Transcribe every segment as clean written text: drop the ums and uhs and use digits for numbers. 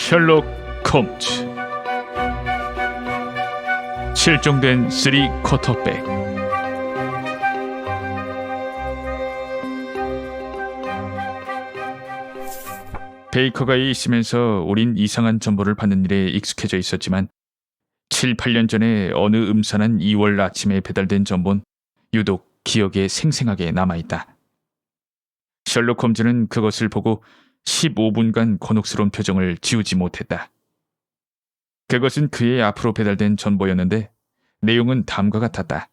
셜록 홈즈. 실종된 3쿼터백. 베이커가에 있으면서 우린 이상한 정보를 받는 일에 익숙해져 있었지만 7, 8년 전에 어느 음산한 2월 아침에 배달된 정보는 유독 기억에 생생하게 남아있다. 셜록 홈즈는 그것을 보고 15분간 곤혹스러운 표정을 지우지 못했다. 그것은 그의 앞으로 배달된 전보였는데 내용은 다음과 같았다.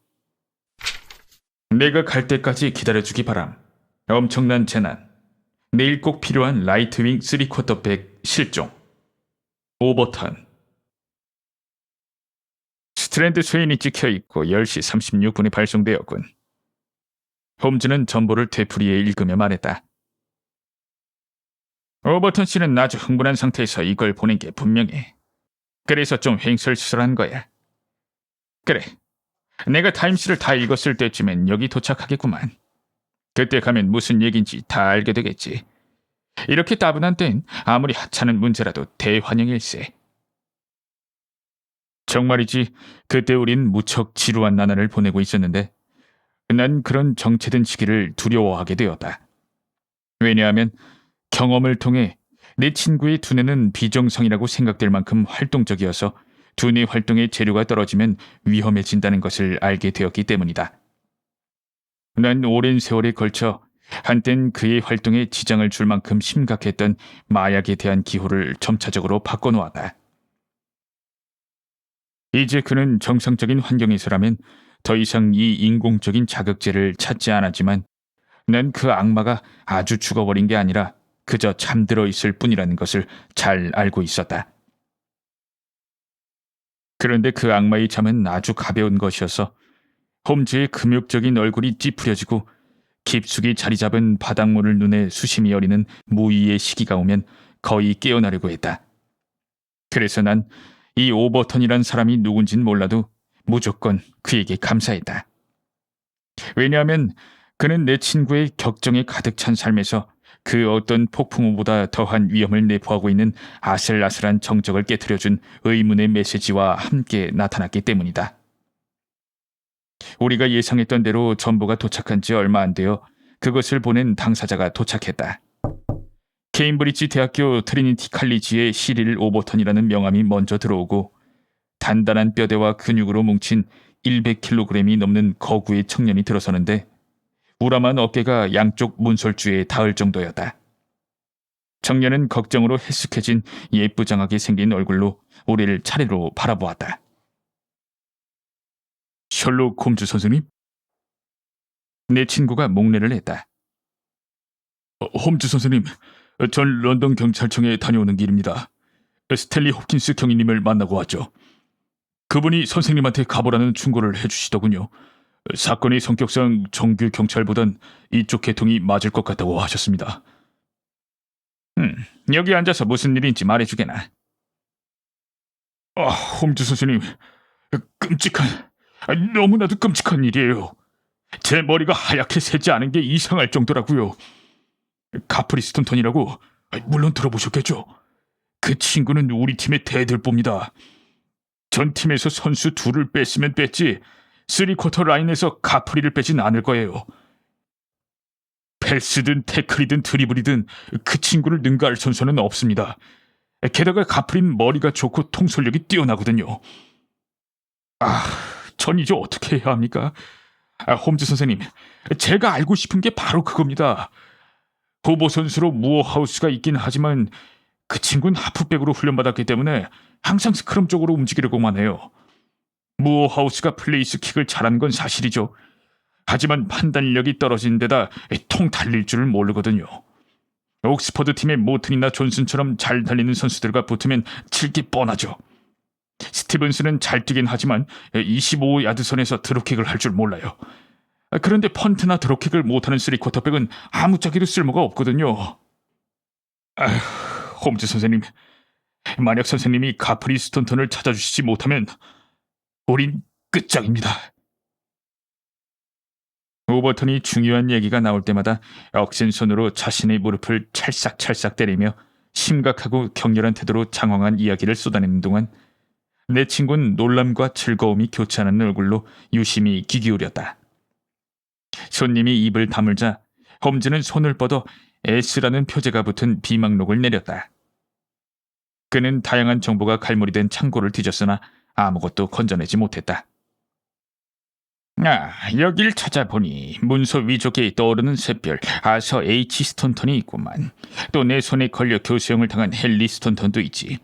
내가 갈 때까지 기다려주기 바람. 엄청난 재난. 내일 꼭 필요한 라이트윙 3쿼터백 실종. 오버턴. 스트랜드 수인이 찍혀있고 10시 36분에 발송되었군. 홈즈는 전보를 되풀이해 읽으며 말했다. 오버턴 씨는 아주 흥분한 상태에서 이걸 보낸 게 분명해. 그래서 좀 횡설수설한 거야. 그래, 내가 타임스를 다 읽었을 때쯤엔 여기 도착하겠구만. 그때 가면 무슨 얘긴지 다 알게 되겠지. 이렇게 따분한 땐 아무리 하찮은 문제라도 대환영일세. 정말이지, 그때 우린 무척 지루한 나날을 보내고 있었는데 난 그런 정체된 시기를 두려워하게 되었다. 왜냐하면 경험을 통해 내 친구의 두뇌는 비정상이라고 생각될 만큼 활동적이어서 두뇌 활동의 재료가 떨어지면 위험해진다는 것을 알게 되었기 때문이다. 난 오랜 세월에 걸쳐 한땐 그의 활동에 지장을 줄 만큼 심각했던 마약에 대한 기호를 점차적으로 바꿔놓았다. 이제 그는 정상적인 환경에서라면 더 이상 이 인공적인 자극제를 찾지 않았지만 난 그 악마가 아주 죽어버린 게 아니라 그저 잠들어 있을 뿐이라는 것을 잘 알고 있었다. 그런데 그 악마의 잠은 아주 가벼운 것이어서 홈즈의 금욕적인 얼굴이 찌푸려지고 깊숙이 자리 잡은 바닥물을 눈에 수심이 여리는 무의의 시기가 오면 거의 깨어나려고 했다. 그래서 난 이 오버턴이란 사람이 누군진 몰라도 무조건 그에게 감사했다. 왜냐하면 그는 내 친구의 격정에 가득 찬 삶에서 그 어떤 폭풍우보다 더한 위험을 내포하고 있는 아슬아슬한 정적을 깨트려준 의문의 메시지와 함께 나타났기 때문이다. 우리가 예상했던 대로 전보가 도착한 지 얼마 안 되어 그것을 보낸 당사자가 도착했다. 케임브리지 대학교 트리니티 칼리지의 시릴 오버턴이라는 명함이 먼저 들어오고 단단한 뼈대와 근육으로 뭉친 100kg이 넘는 거구의 청년이 들어서는데 우람한 어깨가 양쪽 문설주에 닿을 정도였다. 청년은 걱정으로 해숙해진 예쁘장하게 생긴 얼굴로 우리를 차례로 바라보았다. 셜록 홈즈 선생님? 내 친구가 목례를 했다. 홈즈 선생님, 전 런던 경찰청에 다녀오는 길입니다. 스탠리 홉킨스 경위님을 만나고 왔죠. 그분이 선생님한테 가보라는 충고를 해주시더군요. 사건의 성격상 정규 경찰보단 이쪽 계통이 맞을 것 같다고 하셨습니다. 여기 앉아서 무슨 일인지 말해주게나. 홈즈 선생님, 끔찍한, 너무나도 끔찍한 일이에요. 제 머리가 하얗게 새지 않은 게 이상할 정도라고요. 가프리스톤턴이라고 물론 들어보셨겠죠? 그 친구는 우리 팀의 대들보입니다. 전 팀에서 선수 둘을 뺐으면 뺐지 3쿼터 라인에서 가프리를 빼진 않을 거예요. 패스든 태클이든 드리블이든 그 친구를 능가할 선수는 없습니다. 게다가 가프리는 머리가 좋고 통솔력이 뛰어나거든요. 전 이제 어떻게 해야 합니까? 홈즈 선생님, 제가 알고 싶은 게 바로 그겁니다. 후보 선수로 무어하우스가 있긴 하지만 그 친구는 하프백으로 훈련받았기 때문에 항상 스크럼 쪽으로 움직이려고만 해요. 무어하우스가 플레이스 킥을 잘하는 건 사실이죠. 하지만 판단력이 떨어진 데다 통 달릴 줄을 모르거든요. 옥스퍼드 팀의 모튼이나 존슨처럼 잘 달리는 선수들과 붙으면 칠 게 뻔하죠. 스티븐스는 잘 뛰긴 하지만 25야드선에서 드롭킥을 할 줄 몰라요. 그런데 펀트나 드롭킥을 못하는 3쿼터백은 아무짝에도 쓸모가 없거든요. 홈즈 선생님, 만약 선생님이 가프리 스톤턴을 찾아주시지 못하면 우린 끝장입니다. 오버턴이 중요한 얘기가 나올 때마다 억센 손으로 자신의 무릎을 찰싹찰싹 때리며 심각하고 격렬한 태도로 장황한 이야기를 쏟아내는 동안 내 친구는 놀람과 즐거움이 교차하는 얼굴로 유심히 귀 기울였다. 손님이 입을 다물자 홈즈는 손을 뻗어 S라는 표제가 붙은 비망록을 내렸다. 그는 다양한 정보가 갈무리된 창고를 뒤졌으나 아무것도 건져내지 못했다. 여길 찾아보니 문서 위쪽에 떠오르는 샛별 아서 H. 스톤턴이 있구만. 또 내 손에 걸려 교수형을 당한 헨리 스톤턴도 있지.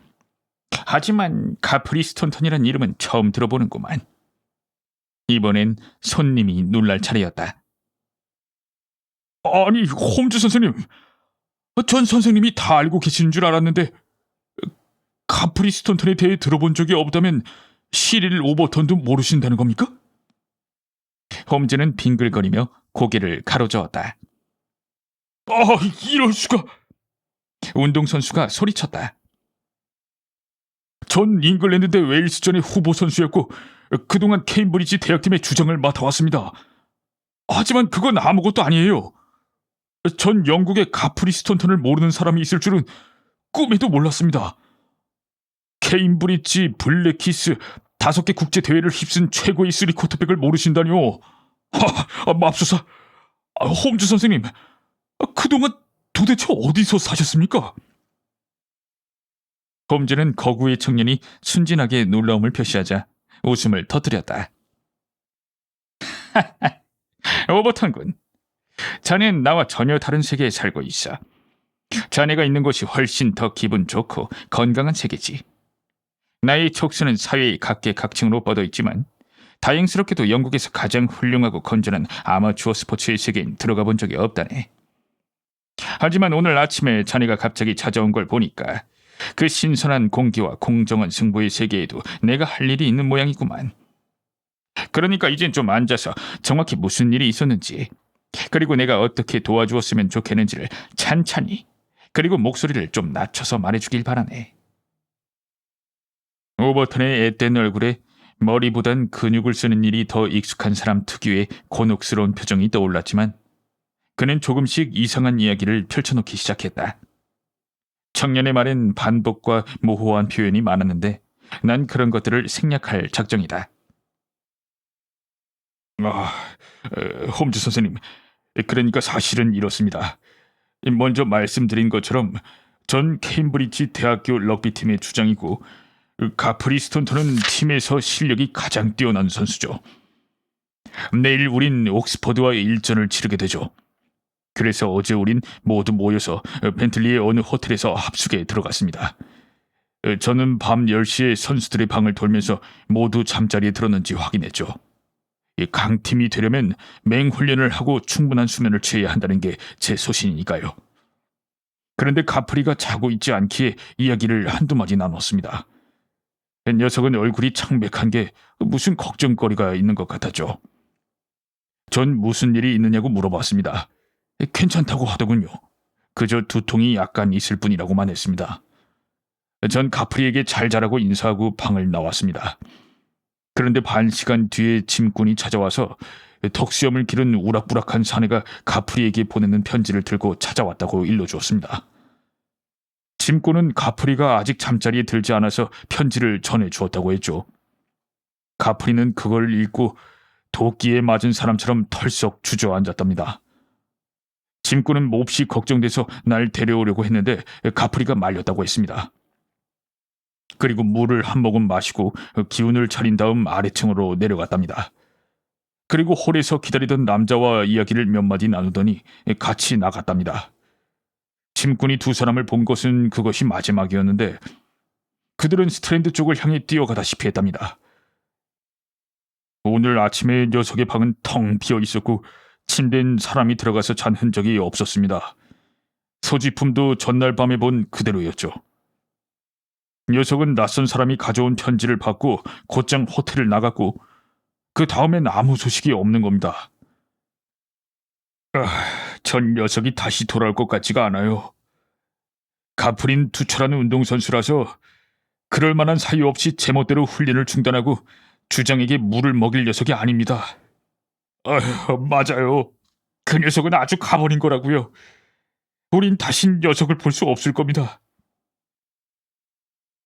하지만 가프리 스톤턴이란 이름은 처음 들어보는구만. 이번엔 손님이 놀랄 차례였다. 아니, 홈즈 선생님. 전 선생님이 다 알고 계신 줄 알았는데 가프리 스톤턴에 대해 들어본 적이 없다면 시릴 오버턴도 모르신다는 겁니까? 홈즈는 빙글거리며 고개를 가로저었다. 이럴 수가! 운동선수가 소리쳤다. 전 잉글랜드 대 웨일스전의 후보 선수였고 그동안 케임브리지 대학팀의 주장을 맡아왔습니다. 하지만 그건 아무것도 아니에요. 전 영국의 가프리 스톤턴을 모르는 사람이 있을 줄은 꿈에도 몰랐습니다. 케임브리지, 블랙키스, 5개 국제대회를 휩쓴 최고의 3쿼터백을 모르신다니요. 맙소사. 홈즈 선생님, 그동안 도대체 어디서 사셨습니까? 홈즈는 거구의 청년이 순진하게 놀라움을 표시하자 웃음을 터뜨렸다. 오버턴군, 자넨 나와 전혀 다른 세계에 살고 있어. 자네가 있는 곳이 훨씬 더 기분 좋고 건강한 세계지. 나의 촉수는 사회의 각계각층으로 뻗어있지만 다행스럽게도 영국에서 가장 훌륭하고 건전한 아마추어 스포츠의 세계엔 들어가 본 적이 없다네. 하지만 오늘 아침에 자네가 갑자기 찾아온 걸 보니까 그 신선한 공기와 공정한 승부의 세계에도 내가 할 일이 있는 모양이구만. 그러니까 이젠 좀 앉아서 정확히 무슨 일이 있었는지, 그리고 내가 어떻게 도와주었으면 좋겠는지를 찬찬히, 그리고 목소리를 좀 낮춰서 말해주길 바라네. 오버턴의 앳된 얼굴에 머리보단 근육을 쓰는 일이 더 익숙한 사람 특유의 곤혹스러운 표정이 떠올랐지만 그는 조금씩 이상한 이야기를 펼쳐놓기 시작했다. 청년의 말엔 반복과 모호한 표현이 많았는데 난 그런 것들을 생략할 작정이다. 홈즈 선생님, 그러니까 사실은 이렇습니다. 먼저 말씀드린 것처럼 전 케임브리지 대학교 럭비팀의 주장이고 가프리 스톤턴은 팀에서 실력이 가장 뛰어난 선수죠. 내일 우린 옥스퍼드와의 일전을 치르게 되죠. 그래서 어제 우린 모두 모여서 벤틀리의 어느 호텔에서 합숙에 들어갔습니다. 저는 밤 10시에 선수들의 방을 돌면서 모두 잠자리에 들었는지 확인했죠. 강팀이 되려면 맹훈련을 하고 충분한 수면을 취해야 한다는 게 제 소신이니까요. 그런데 가프리가 자고 있지 않기에 이야기를 한두 마디 나눴습니다. 녀석은 얼굴이 창백한 게 무슨 걱정거리가 있는 것 같았죠. 전 무슨 일이 있느냐고 물어봤습니다. 괜찮다고 하더군요. 그저 두통이 약간 있을 뿐이라고만 했습니다. 전 가프리에게 잘 자라고 인사하고 방을 나왔습니다. 그런데 반시간 뒤에 짐꾼이 찾아와서 턱수염을 기른 우락부락한 사내가 가프리에게 보내는 편지를 들고 찾아왔다고 일러주었습니다. 짐꾼은 가프리가 아직 잠자리에 들지 않아서 편지를 전해주었다고 했죠. 가프리는 그걸 읽고 도끼에 맞은 사람처럼 털썩 주저앉았답니다. 짐꾼은 몹시 걱정돼서 날 데려오려고 했는데 가프리가 말렸다고 했습니다. 그리고 물을 한 모금 마시고 기운을 차린 다음 아래층으로 내려갔답니다. 그리고 홀에서 기다리던 남자와 이야기를 몇 마디 나누더니 같이 나갔답니다. 짐꾼이 두 사람을 본 것은 그것이 마지막이었는데 그들은 스트랜드 쪽을 향해 뛰어가다시피 했답니다. 오늘 아침에 녀석의 방은 텅 비어 있었고 침대엔 사람이 들어가서 잔 흔적이 없었습니다. 소지품도 전날 밤에 본 그대로였죠. 녀석은 낯선 사람이 가져온 편지를 받고 곧장 호텔을 나갔고 그 다음엔 아무 소식이 없는 겁니다. 전 녀석이 다시 돌아올 것 같지가 않아요. 가프린 투철한 운동선수라서 그럴 만한 사유 없이 제멋대로 훈련을 중단하고 주장에게 물을 먹일 녀석이 아닙니다. 맞아요. 그 녀석은 아주 가버린 거라고요. 우린 다신 녀석을 볼 수 없을 겁니다.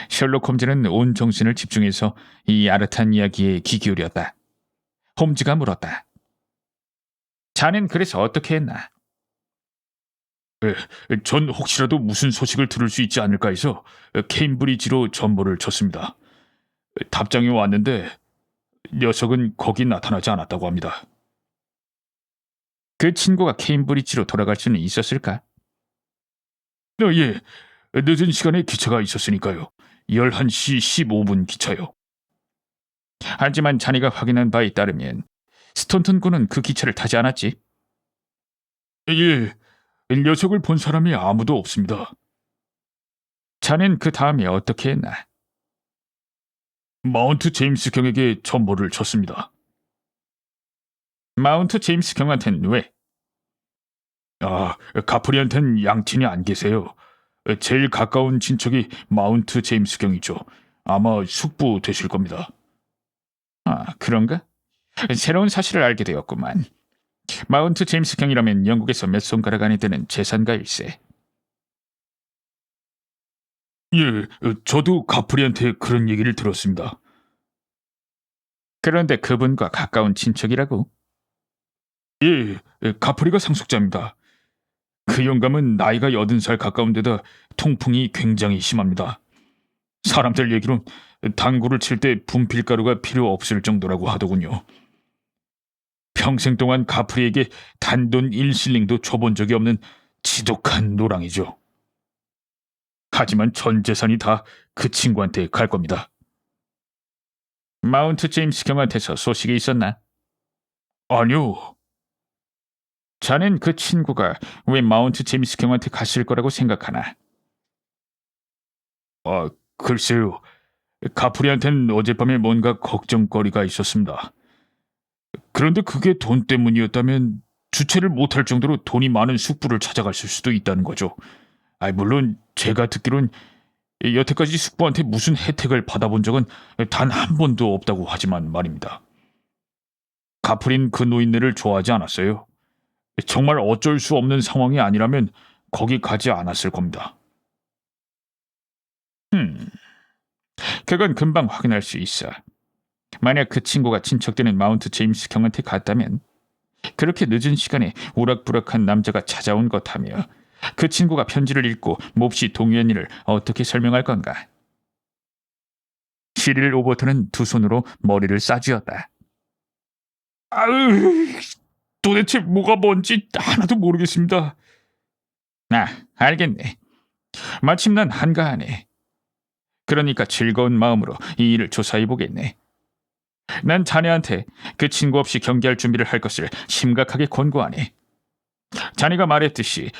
셜록 홈즈는 온 정신을 집중해서 이 아릇한 이야기에 귀 기울였다. 홈즈가 물었다. 자넨 그래서 어떻게 했나? 전 혹시라도 무슨 소식을 들을 수 있지 않을까 해서 케임브리지로 전보를 쳤습니다. 답장이 왔는데 녀석은 거기 나타나지 않았다고 합니다. 그 친구가 케임브리지로 돌아갈 수는 있었을까? 예, 늦은 시간에 기차가 있었으니까요. 11시 15분 기차요. 하지만 자네가 확인한 바에 따르면 스톤턴 군은 그 기차를 타지 않았지? 예, 녀석을 본 사람이 아무도 없습니다. 자넨 그 다음에 어떻게 했나? 마운트 제임스 경에게 전보를 줬습니다. 마운트 제임스 경한텐 왜? 가프리한텐 양친이 안 계세요. 제일 가까운 친척이 마운트 제임스 경이죠. 아마 숙부 되실 겁니다. 아, 그런가? 새로운 사실을 알게 되었구만. 마운트 제임스 경이라면 영국에서 몇 손가락 안에 드는 재산가일세. 예, 저도 가프리한테 그런 얘기를 들었습니다. 그런데 그분과 가까운 친척이라고? 예, 가프리가 상속자입니다. 그 영감은 나이가 80살 가까운 데다 통풍이 굉장히 심합니다. 사람들 얘기론 당구를 칠 때 분필가루가 필요 없을 정도라고 하더군요. 평생 동안 가프리에게 단돈 1실링도 줘본 적이 없는 지독한 노랑이죠. 하지만 전 재산이 다 그 친구한테 갈 겁니다. 마운트 제임스 경한테서 소식이 있었나? 아니요. 자넨 그 친구가 왜 마운트 제임스 경한테 갔을 거라고 생각하나? 글쎄요. 가프리한테는 어젯밤에 뭔가 걱정거리가 있었습니다. 그런데 그게 돈 때문이었다면 주체를 못할 정도로 돈이 많은 숙부를 찾아갔을 수도 있다는 거죠. 물론 제가 듣기론 여태까지 숙부한테 무슨 혜택을 받아본 적은 단 한 번도 없다고 하지만 말입니다. 가프린 그 노인네를 좋아하지 않았어요. 정말 어쩔 수 없는 상황이 아니라면 거기 가지 않았을 겁니다. 그건 금방 확인할 수 있어. 만약 그 친구가 친척되는 마운트 제임스 경한테 갔다면 그렇게 늦은 시간에 우락부락한 남자가 찾아온 것하며 그 친구가 편지를 읽고 몹시 동요한 일을 어떻게 설명할 건가? 시릴 오버턴은 두 손으로 머리를 싸쥐었다. 아으, 도대체 뭐가 뭔지 하나도 모르겠습니다. 알겠네. 마침 난 한가하네. 그러니까 즐거운 마음으로 이 일을 조사해보겠네. 난 자네한테 그 친구 없이 경기할 준비를 할 것을 심각하게 권고하네. 자네가 말했듯이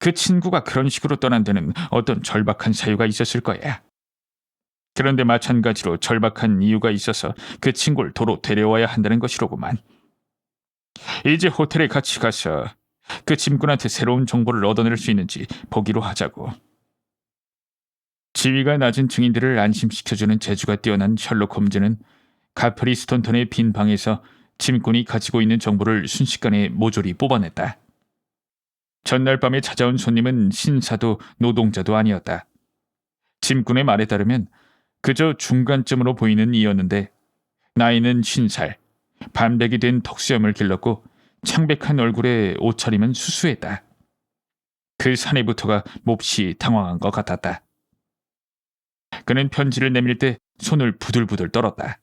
그 친구가 그런 식으로 떠난 데는 어떤 절박한 사유가 있었을 거야. 그런데 마찬가지로 절박한 이유가 있어서 그 친구를 도로 데려와야 한다는 것이로구만. 이제 호텔에 같이 가서 그 짐꾼한테 새로운 정보를 얻어낼 수 있는지 보기로 하자고. 지위가 낮은 증인들을 안심시켜주는 재주가 뛰어난 셜록 홈즈는 가프리 스톤턴의 빈 방에서 짐꾼이 가지고 있는 정보를 순식간에 모조리 뽑아냈다. 전날 밤에 찾아온 손님은 신사도 노동자도 아니었다. 짐꾼의 말에 따르면 그저 중간쯤으로 보이는 이였는데 나이는 50살, 반백이 된 턱수염을 길렀고 창백한 얼굴에 옷차림은 수수했다. 그 사내부터가 몹시 당황한 것 같았다. 그는 편지를 내밀 때 손을 부들부들 떨었다.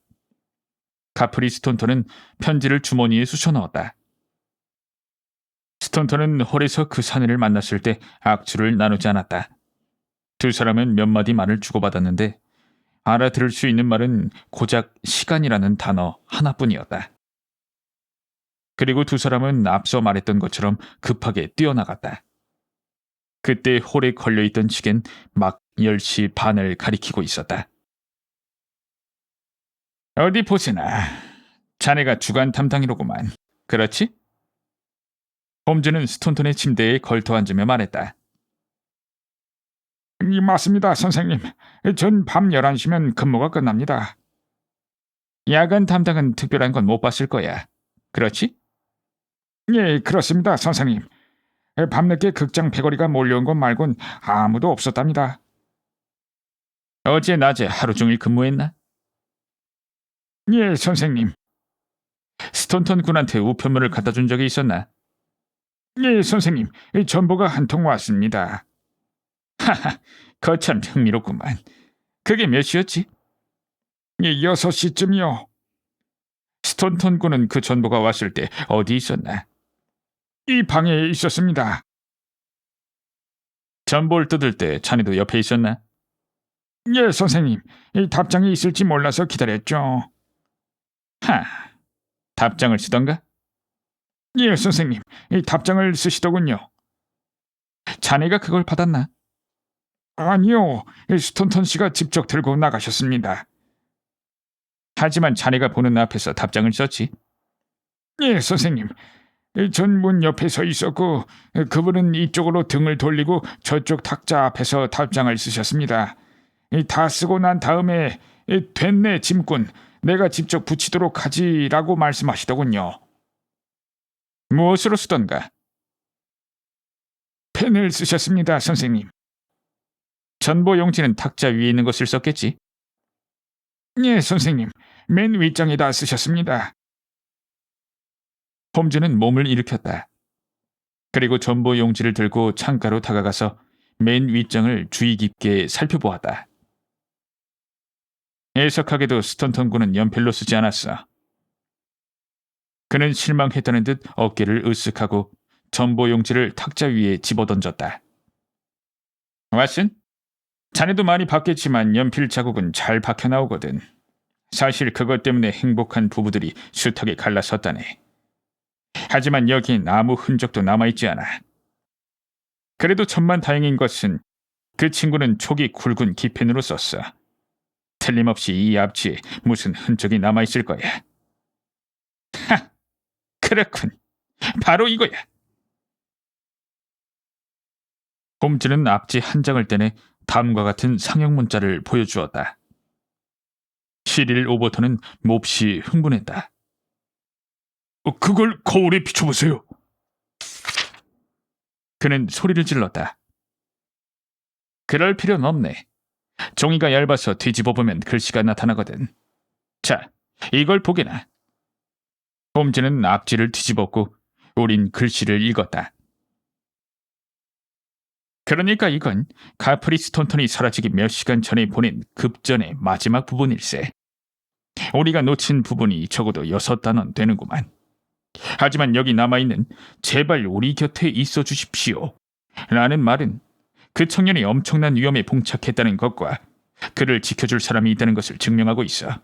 가프리 스톤턴은 편지를 주머니에 쑤셔넣었다. 스톤턴은 홀에서 그 사내를 만났을 때 악수를 나누지 않았다. 두 사람은 몇 마디 말을 주고받았는데 알아들을 수 있는 말은 고작 시간이라는 단어 하나뿐이었다. 그리고 두 사람은 앞서 말했던 것처럼 급하게 뛰어나갔다. 그때 홀에 걸려있던 시계는 막 10시 반을 가리키고 있었다. 어디 보시나. 자네가 주간 담당이로구만. 그렇지? 홈즈는 스톤턴의 침대에 걸터 앉으며 말했다. 맞습니다, 선생님. 전 밤 11시면 근무가 끝납니다. 야간 담당은 특별한 건 못 봤을 거야. 그렇지? 예, 그렇습니다, 선생님. 밤늦게 극장 패거리가 몰려온 것 말곤 아무도 없었답니다. 어제 낮에 하루 종일 근무했나? 예, 선생님. 스톤턴 군한테 우편물을 갖다 준 적이 있었나? 예, 선생님. 전보가 한 통 왔습니다. 하하, 거참 흥미롭구만. 그게 몇 시였지? 예, 6시쯤이요. 스톤턴 군은 그 전보가 왔을 때 어디 있었나? 이 방에 있었습니다. 전보를 뜯을 때 자네도 옆에 있었나? 예, 선생님. 이 답장이 있을지 몰라서 기다렸죠. 하, 답장을 쓰던가? 예, 선생님. 이 답장을 쓰시더군요. 자네가 그걸 받았나? 아니요. 스톤턴 씨가 직접 들고 나가셨습니다. 하지만 자네가 보는 앞에서 답장을 썼지. 예, 선생님. 전 문 옆에 서 있었고 그분은 이쪽으로 등을 돌리고 저쪽 탁자 앞에서 답장을 쓰셨습니다. 다 쓰고 난 다음에 됐네 짐꾼, 내가 직접 붙이도록 하지라고 말씀하시더군요. 무엇으로 쓰던가? 펜을 쓰셨습니다, 선생님. 전보 용지는 탁자 위에 있는 것을 썼겠지. 예, 선생님. 맨 윗장에다 쓰셨습니다. 홈즈는 몸을 일으켰다. 그리고 전보 용지를 들고 창가로 다가가서 맨 윗장을 주의 깊게 살펴보았다. 애석하게도 스턴턴 군은 연필로 쓰지 않았어. 그는 실망했다는 듯 어깨를 으쓱하고 전보 용지를 탁자 위에 집어던졌다. 왓슨? 자네도 많이 봤겠지만 연필 자국은 잘 박혀 나오거든. 사실 그것 때문에 행복한 부부들이 숱하게 갈라섰다네. 하지만 여긴 아무 흔적도 남아있지 않아. 그래도 천만다행인 것은 그 친구는 촉이 굵은 기펜으로 썼어. 틀림없이 이 앞지에 무슨 흔적이 남아있을 거야. 하! 그렇군. 바로 이거야. 홈즈는 앞지 한 장을 떼내 다음과 같은 상형 문자를 보여주었다. 시릴 오버턴은 몹시 흥분했다. 그걸 거울에 비춰보세요. 그는 소리를 질렀다. 그럴 필요는 없네. 종이가 얇아서 뒤집어보면 글씨가 나타나거든. 자, 이걸 보게나. 홈즈는 앞지를 뒤집었고 우린 글씨를 읽었다. 그러니까 이건 가프리 스톤턴이 사라지기 몇 시간 전에 보낸 급전의 마지막 부분일세. 우리가 놓친 부분이 적어도 6단원 되는구만. 하지만 여기 남아있는 제발 우리 곁에 있어 주십시오 라는 말은 그 청년이 엄청난 위험에 봉착했다는 것과 그를 지켜줄 사람이 있다는 것을 증명하고 있어.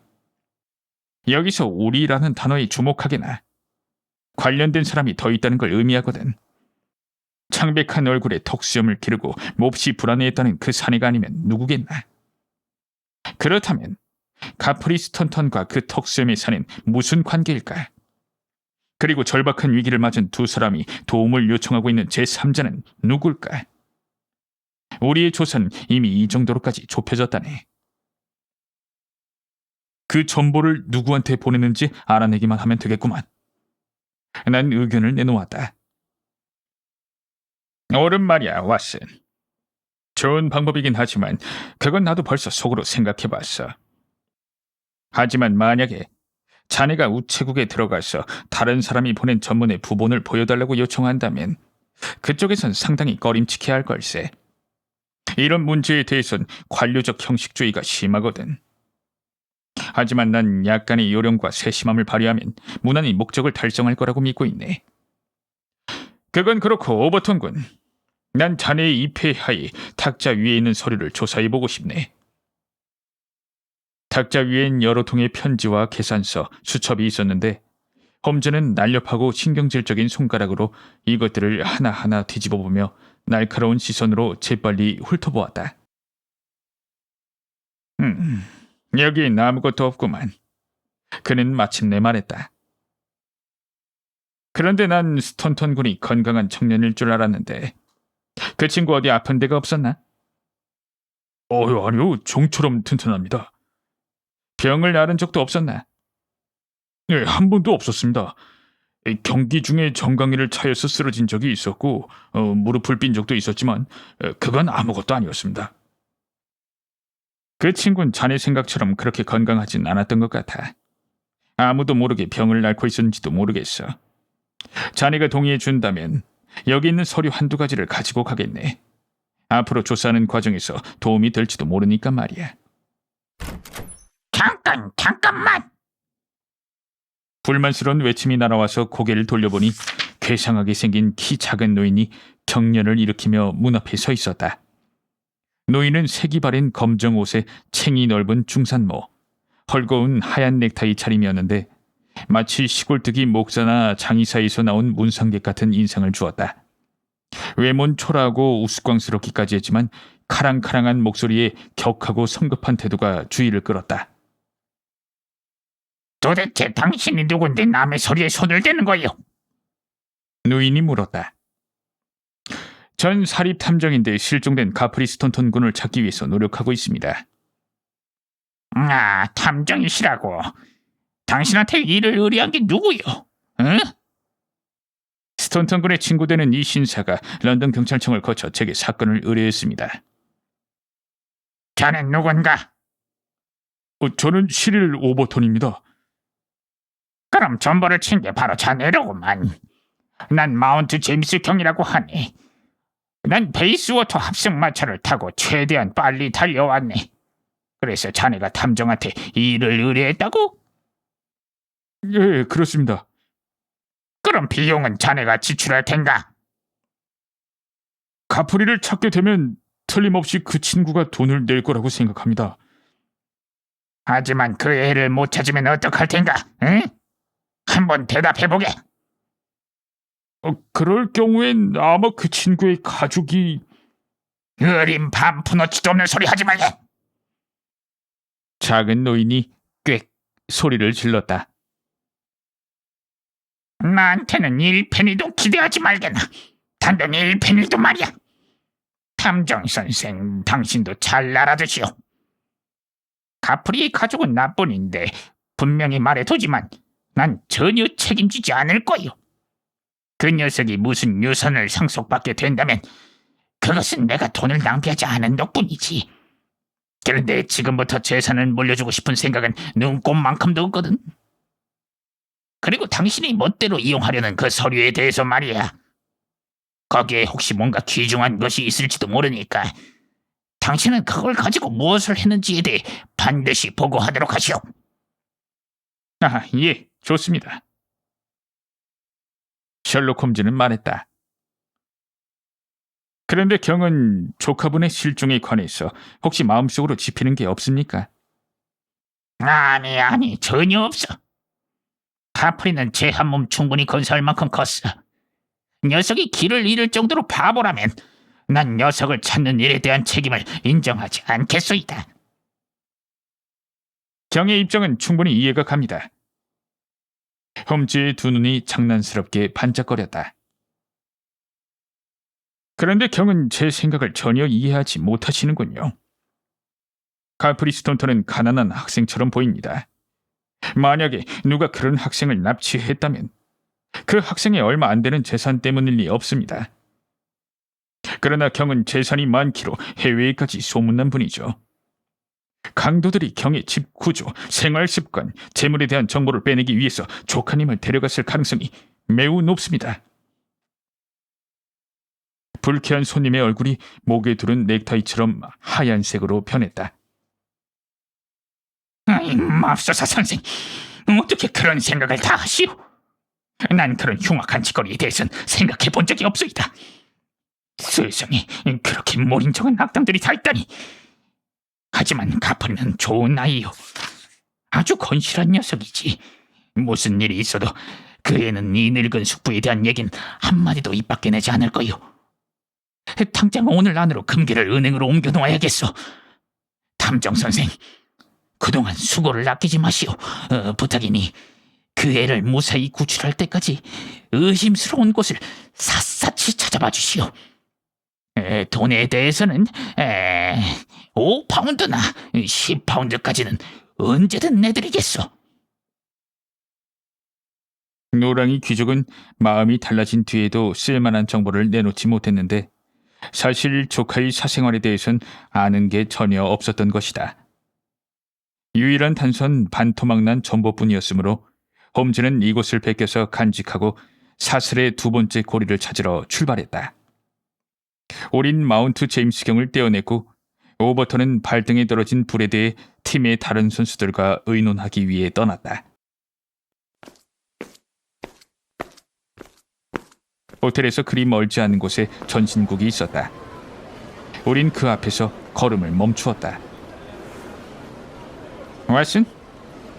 여기서 우리라는 단어에 주목하게나 관련된 사람이 더 있다는 걸 의미하거든. 창백한 얼굴에 턱수염을 기르고 몹시 불안해했다는 그 사내가 아니면 누구겠나. 그렇다면 가프리 스턴턴과 그 턱수염의 사내는 무슨 관계일까? 그리고 절박한 위기를 맞은 두 사람이 도움을 요청하고 있는 제3자는 누굴까? 우리의 조사는 이미 이 정도로까지 좁혀졌다네. 그 정보를 누구한테 보냈는지 알아내기만 하면 되겠구만. 난 의견을 내놓았다. 옳은 말이야, 왓슨. 좋은 방법이긴 하지만 그건 나도 벌써 속으로 생각해봤어. 하지만 만약에 자네가 우체국에 들어가서 다른 사람이 보낸 전문의 부본을 보여달라고 요청한다면 그쪽에선 상당히 꺼림칙해 할 걸세. 이런 문제에 대해선 관료적 형식주의가 심하거든. 하지만 난 약간의 요령과 세심함을 발휘하면 무난히 목적을 달성할 거라고 믿고 있네. 그건 그렇고 오버턴 군, 난 자네의 입회하에 탁자 위에 있는 서류를 조사해보고 싶네. 탁자 위엔 여러 통의 편지와 계산서, 수첩이 있었는데 홈즈는 날렵하고 신경질적인 손가락으로 이것들을 하나하나 뒤집어보며 날카로운 시선으로 재빨리 훑어보았다. 여긴 아무것도 없구만. 그는 마침내 말했다. 그런데 난 스톤턴 군이 건강한 청년일 줄 알았는데 그 친구 어디 아픈 데가 없었나? 아니요. 종처럼 튼튼합니다. 병을 앓은 적도 없었나? 네, 한 번도 없었습니다. 경기 중에 정강이를 차여서 쓰러진 적이 있었고 무릎을 삔 적도 있었지만 그건 아무것도 아니었습니다. 그 친구는 자네 생각처럼 그렇게 건강하진 않았던 것 같아. 아무도 모르게 병을 앓고 있었는지도 모르겠어. 자네가 동의해 준다면 여기 있는 서류 한두 가지를 가지고 가겠네. 앞으로 조사하는 과정에서 도움이 될지도 모르니까 말이야. 잠깐만! 불만스러운 외침이 날아와서 고개를 돌려보니 괴상하게 생긴 키 작은 노인이 경련을 일으키며 문 앞에 서 있었다. 노인은 색이 바랜 검정 옷에 챙이 넓은 중산모, 헐거운 하얀 넥타이 차림이었는데 마치 시골뜨기 목사나 장의사에서 나온 문상객 같은 인상을 주었다. 외모는 초라하고 우스꽝스럽기까지 했지만 카랑카랑한 목소리에 격하고 성급한 태도가 주의를 끌었다. 도대체 당신이 누군데 남의 소리에 손을 대는 거요? 노인이 물었다. 전 사립 탐정인데 실종된 가프리 스톤턴 군을 찾기 위해서 노력하고 있습니다. 아, 탐정이시라고. 당신한테 일을 의뢰한 게 누구요? 응? 스톤턴 군의 친구 되는 이 신사가 런던 경찰청을 거쳐 제게 사건을 의뢰했습니다. 자넨 누군가? 저는 시릴 오버턴입니다. 그럼 전보를 친 게 바로 자네로구만. 난 마운트 제임스 경이라고 하네. 난 베이스워터 합성마차를 타고 최대한 빨리 달려왔네. 그래서 자네가 탐정한테 일을 의뢰했다고? 예, 그렇습니다. 그럼 비용은 자네가 지출할 텐가? 가프리를 찾게 되면 틀림없이 그 친구가 돈을 낼 거라고 생각합니다. 하지만 그 애를 못 찾으면 어떡할 텐가? 응? 한번 대답해보게. 그럴 경우엔 아마 그 친구의 가족이... 어린 반푼어치도 없는 소리 하지 말게. 작은 노인이 꽥 소리를 질렀다. 나한테는 1페니도 기대하지 말게나. 단돈 1페니도 말이야. 탐정 선생, 당신도 잘 알아두시오. 가프리의 가족은 나뿐인데 분명히 말해두지만 난 전혀 책임지지 않을 거요. 그 녀석이 무슨 유산을 상속받게 된다면 그것은 내가 돈을 낭비하지 않은 덕분이지. 그런데 지금부터 재산을 물려주고 싶은 생각은 눈꼽만큼도 없거든. 그리고 당신이 멋대로 이용하려는 그 서류에 대해서 말이야. 거기에 혹시 뭔가 귀중한 것이 있을지도 모르니까 당신은 그걸 가지고 무엇을 했는지에 대해 반드시 보고하도록 하시오. 아, 예, 좋습니다. 셜록 홈즈는 말했다. 그런데 경은 조카분의 실종에 관해서 혹시 마음속으로 짚히는 게 없습니까? 아니, 전혀 없어. 가프리는 제 한 몸 충분히 건사할 만큼 컸어. 녀석이 길을 잃을 정도로 바보라면 난 녀석을 찾는 일에 대한 책임을 인정하지 않겠소이다. 경의 입장은 충분히 이해가 갑니다. 홈즈의 두 눈이 장난스럽게 반짝거렸다. 그런데 경은 제 생각을 전혀 이해하지 못하시는군요. 가프리 스톤턴은 가난한 학생처럼 보입니다. 만약에 누가 그런 학생을 납치했다면 그 학생의 얼마 안 되는 재산 때문일 리 없습니다. 그러나 경은 재산이 많기로 해외에까지 소문난 분이죠. 강도들이 경의 집 구조, 생활 습관, 재물에 대한 정보를 빼내기 위해서 조카님을 데려갔을 가능성이 매우 높습니다. 불쾌한 손님의 얼굴이 목에 두른 넥타이처럼 하얀색으로 변했다. 아이, 맙소사 선생, 어떻게 그런 생각을 다 하시오? 난 그런 흉악한 짓거리에 대해서는 생각해 본 적이 없소이다. 세상에, 그렇게 몰인정한 악당들이 다 있다니. 하지만 가프리는 좋은 아이요. 아주 건실한 녀석이지. 무슨 일이 있어도 그 애는 이 늙은 숙부에 대한 얘긴 한마디도 입 밖에 내지 않을 거요. 당장 오늘 안으로 금괴를 은행으로 옮겨놓아야겠어. 탐정 선생, 그동안 수고를 아끼지 마시오. 부탁이니 그 애를 무사히 구출할 때까지 의심스러운 곳을 샅샅이 찾아봐 주시오. 돈에 대해서는 5파운드나 10파운드까지는 언제든 내드리겠소. 노랑이 귀족은 마음이 달라진 뒤에도 쓸만한 정보를 내놓지 못했는데 사실 조카의 사생활에 대해선 아는 게 전혀 없었던 것이다. 유일한 단서는 반토막난 전보뿐이었으므로 홈즈는 이곳을 베껴서 간직하고 사슬의 두 번째 고리를 찾으러 출발했다. 우린 마운트 제임스경을 떼어냈고 오버턴은 발등에 떨어진 불에 대해 팀의 다른 선수들과 의논하기 위해 떠났다. 호텔에서 그리 멀지 않은 곳에 전신국이 있었다. 우린 그 앞에서 걸음을 멈추었다. 왓슨,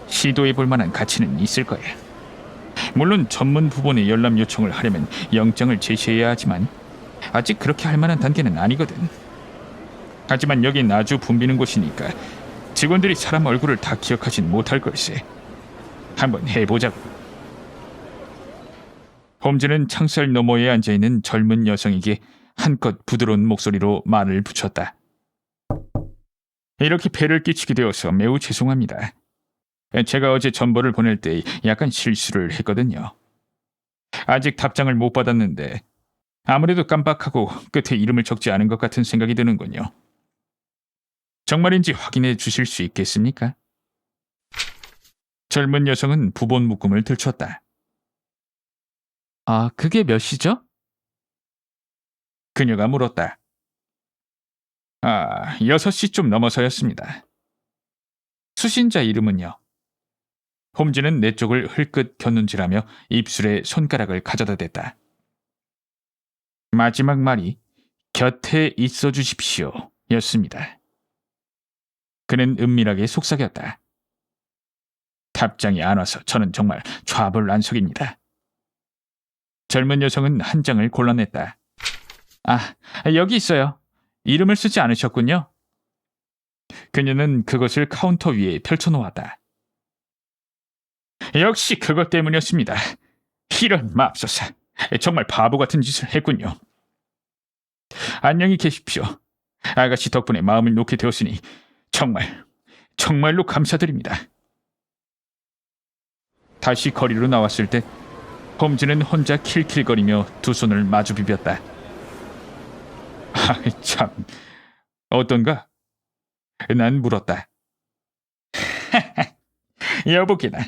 시도해볼 만한 가치는 있을 거야. 물론 전문 부본에 열람 요청을 하려면 영장을 제시해야 하지만 아직 그렇게 할 만한 단계는 아니거든. 하지만 여긴 아주 붐비는 곳이니까 직원들이 사람 얼굴을 다 기억하진 못할 걸세. 한번 해보자고. 홈즈는 창살 너머에 앉아있는 젊은 여성에게 한껏 부드러운 목소리로 말을 붙였다. 이렇게 폐를 끼치게 되어서 매우 죄송합니다. 제가 어제 전보를 보낼 때 약간 실수를 했거든요. 아직 답장을 못 받았는데 아무래도 깜빡하고 끝에 이름을 적지 않은 것 같은 생각이 드는군요. 정말인지 확인해 주실 수 있겠습니까? 젊은 여성은 부본 묶음을 들췄다. 아, 그게 몇 시죠? 그녀가 물었다. 6시 넘어서였습니다. 수신자 이름은요? 홈즈는 내 쪽을 흘끗 곁눈질하며 입술에 손가락을 가져다 댔다. 마지막 말이 곁에 있어 주십시오 였습니다. 그는 은밀하게 속삭였다. 답장이 안 와서 저는 정말 좌불안석입니다. 젊은 여성은 한 장을 골라냈다. 여기 있어요. 이름을 쓰지 않으셨군요. 그녀는 그것을 카운터 위에 펼쳐놓았다. 역시 그것 때문이었습니다. 이런 맙소사. 정말 바보 같은 짓을 했군요. 안녕히 계십시오. 아가씨 덕분에 마음을 놓게 되었으니 정말로 감사드립니다. 다시 거리로 나왔을 때 홈즈는 혼자 킬킬거리며 두 손을 마주 비볐다. 참, 어떤가? 난 물었다. 여보게나,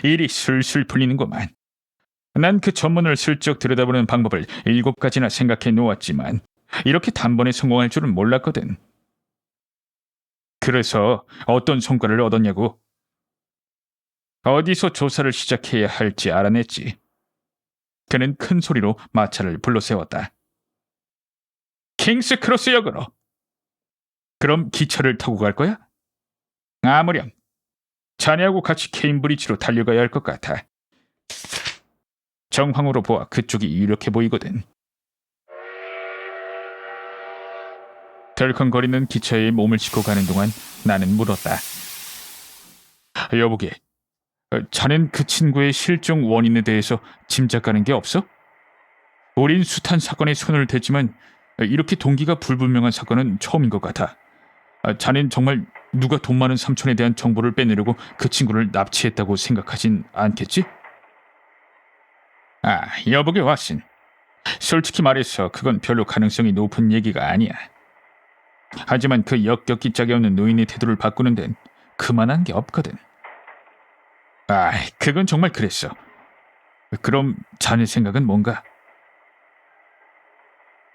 일이 술술 풀리는구만. 난 그 전문을 슬쩍 들여다보는 방법을 7가지나 생각해 놓았지만 이렇게 단번에 성공할 줄은 몰랐거든. 그래서 어떤 성과를 얻었냐고? 어디서 조사를 시작해야 할지 알아냈지. 그는 큰 소리로 마차를 불러세웠다. 킹스 크로스역으로. 그럼 기차를 타고 갈 거야? 아무렴. 자네하고 같이 케임브리지로 달려가야 할 것 같아. 정황으로 보아 그쪽이 유력해 보이거든. 덜컹거리는 기차에 몸을 싣고 가는 동안 나는 물었다. 여보게, 자넨 그 친구의 실종 원인에 대해서 짐작가는 게 없어? 우린 숱한 사건에 손을 댔지만 이렇게 동기가 불분명한 사건은 처음인 것 같아. 자넨 정말 누가 돈 많은 삼촌에 대한 정보를 빼내려고 그 친구를 납치했다고 생각하진 않겠지? 여보게 왓슨. 솔직히 말해서 그건 별로 가능성이 높은 얘기가 아니야. 하지만 그 역겹기 짝이 없는 노인의 태도를 바꾸는 데는 그만한 게 없거든. 그건 정말 그랬어. 그럼 자네 생각은 뭔가?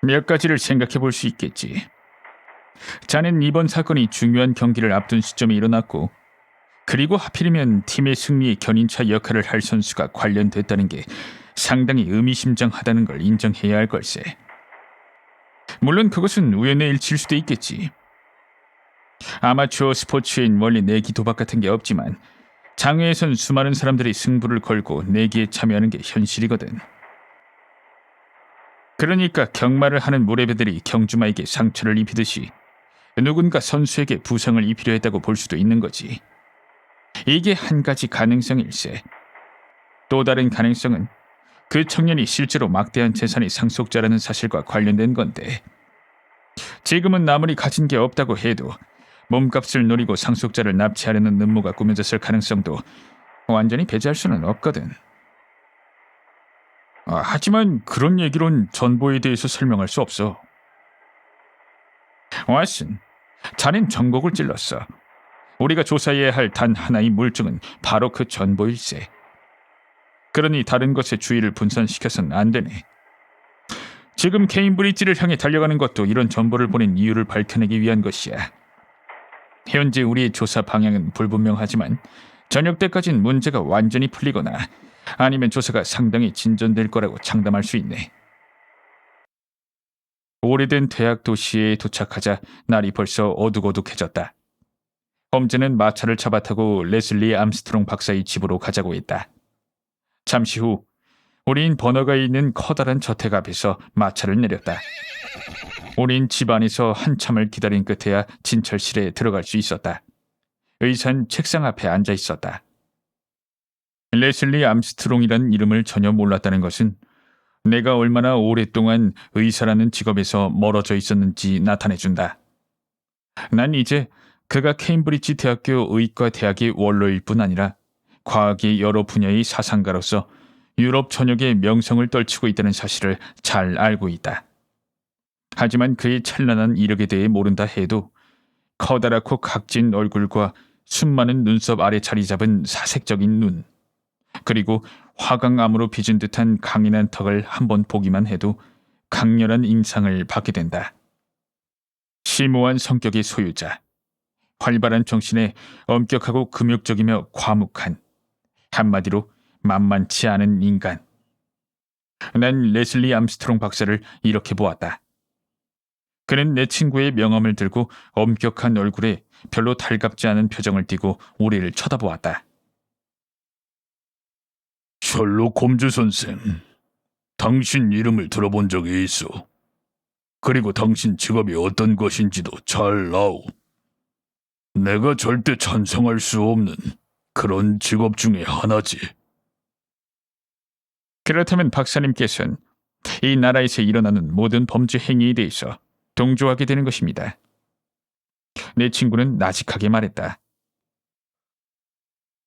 몇 가지를 생각해 볼 수 있겠지. 자넨 이번 사건이 중요한 경기를 앞둔 시점에 일어났고, 그리고 하필이면 팀의 승리의 견인차 역할을 할 선수가 관련됐다는 게 상당히 의미심장하다는 걸 인정해야 할 걸세. 물론 그것은 우연의 일치일 수도 있겠지. 아마추어 스포츠엔 원래 내기 도박 같은 게 없지만 장외에선 수많은 사람들이 승부를 걸고 내기에 참여하는 게 현실이거든. 그러니까 경마를 하는 무례배들이 경주마에게 상처를 입히듯이 누군가 선수에게 부상을 입히려 했다고 볼 수도 있는 거지. 이게 한 가지 가능성일세. 또 다른 가능성은 그 청년이 실제로 막대한 재산의 상속자라는 사실과 관련된 건데, 지금은 아무리 가진 게 없다고 해도 몸값을 노리고 상속자를 납치하려는 음모가 꾸며졌을 가능성도 완전히 배제할 수는 없거든. 하지만 그런 얘기론 전보에 대해서 설명할 수 없어. 왓슨, 자넨 전곡을 찔렀어. 우리가 조사해야 할 단 하나의 물증은 바로 그 전보일세. 그러니 다른 것에 주의를 분산시켜서는 안 되네. 지금 케임브리지를 향해 달려가는 것도 이런 정보를 보낸 이유를 밝혀내기 위한 것이야. 현재 우리의 조사 방향은 불분명하지만 저녁 때까진 문제가 완전히 풀리거나 아니면 조사가 상당히 진전될 거라고 장담할 수 있네. 오래된 대학 도시에 도착하자 날이 벌써 어둑어둑해졌다. 홈즈는 마차를 잡아타고 레슬리 암스트롱 박사의 집으로 가자고 했다. 잠시 후 우린 번화가에 있는 커다란 저택 앞에서 마차를 내렸다. 우린 집 안에서 한참을 기다린 끝에야 진찰실에 들어갈 수 있었다. 의사는 책상 앞에 앉아 있었다. 레슬리 암스트롱이라는 이름을 전혀 몰랐다는 것은 내가 얼마나 오랫동안 의사라는 직업에서 멀어져 있었는지 나타내준다. 난 이제 그가 케임브리지 대학교 의과 대학의 원로일 뿐 아니라 과학의 여러 분야의 사상가로서 유럽 전역의 명성을 떨치고 있다는 사실을 잘 알고 있다. 하지만 그의 찬란한 이력에 대해 모른다 해도 커다랗고 각진 얼굴과 수많은 눈썹 아래 자리 잡은 사색적인 눈, 그리고 화강암으로 빚은 듯한 강인한 턱을 한번 보기만 해도 강렬한 인상을 받게 된다. 심오한 성격의 소유자, 활발한 정신에 엄격하고 금욕적이며 과묵한, 한마디로 만만치 않은 인간. 난 레슬리 암스트롱 박사를 이렇게 보았다. 그는 내 친구의 명함을 들고 엄격한 얼굴에 별로 달갑지 않은 표정을 띠고 우리를 쳐다보았다. 셜록 홈즈 선생, 당신 이름을 들어본 적이 있어. 그리고 당신 직업이 어떤 것인지도 잘 아오. 내가 절대 찬성할 수 없는 그런 직업 중에 하나지. 그렇다면 박사님께서는 이 나라에서 일어나는 모든 범죄 행위에 대해서 동조하게 되는 것입니다. 내 친구는 나직하게 말했다.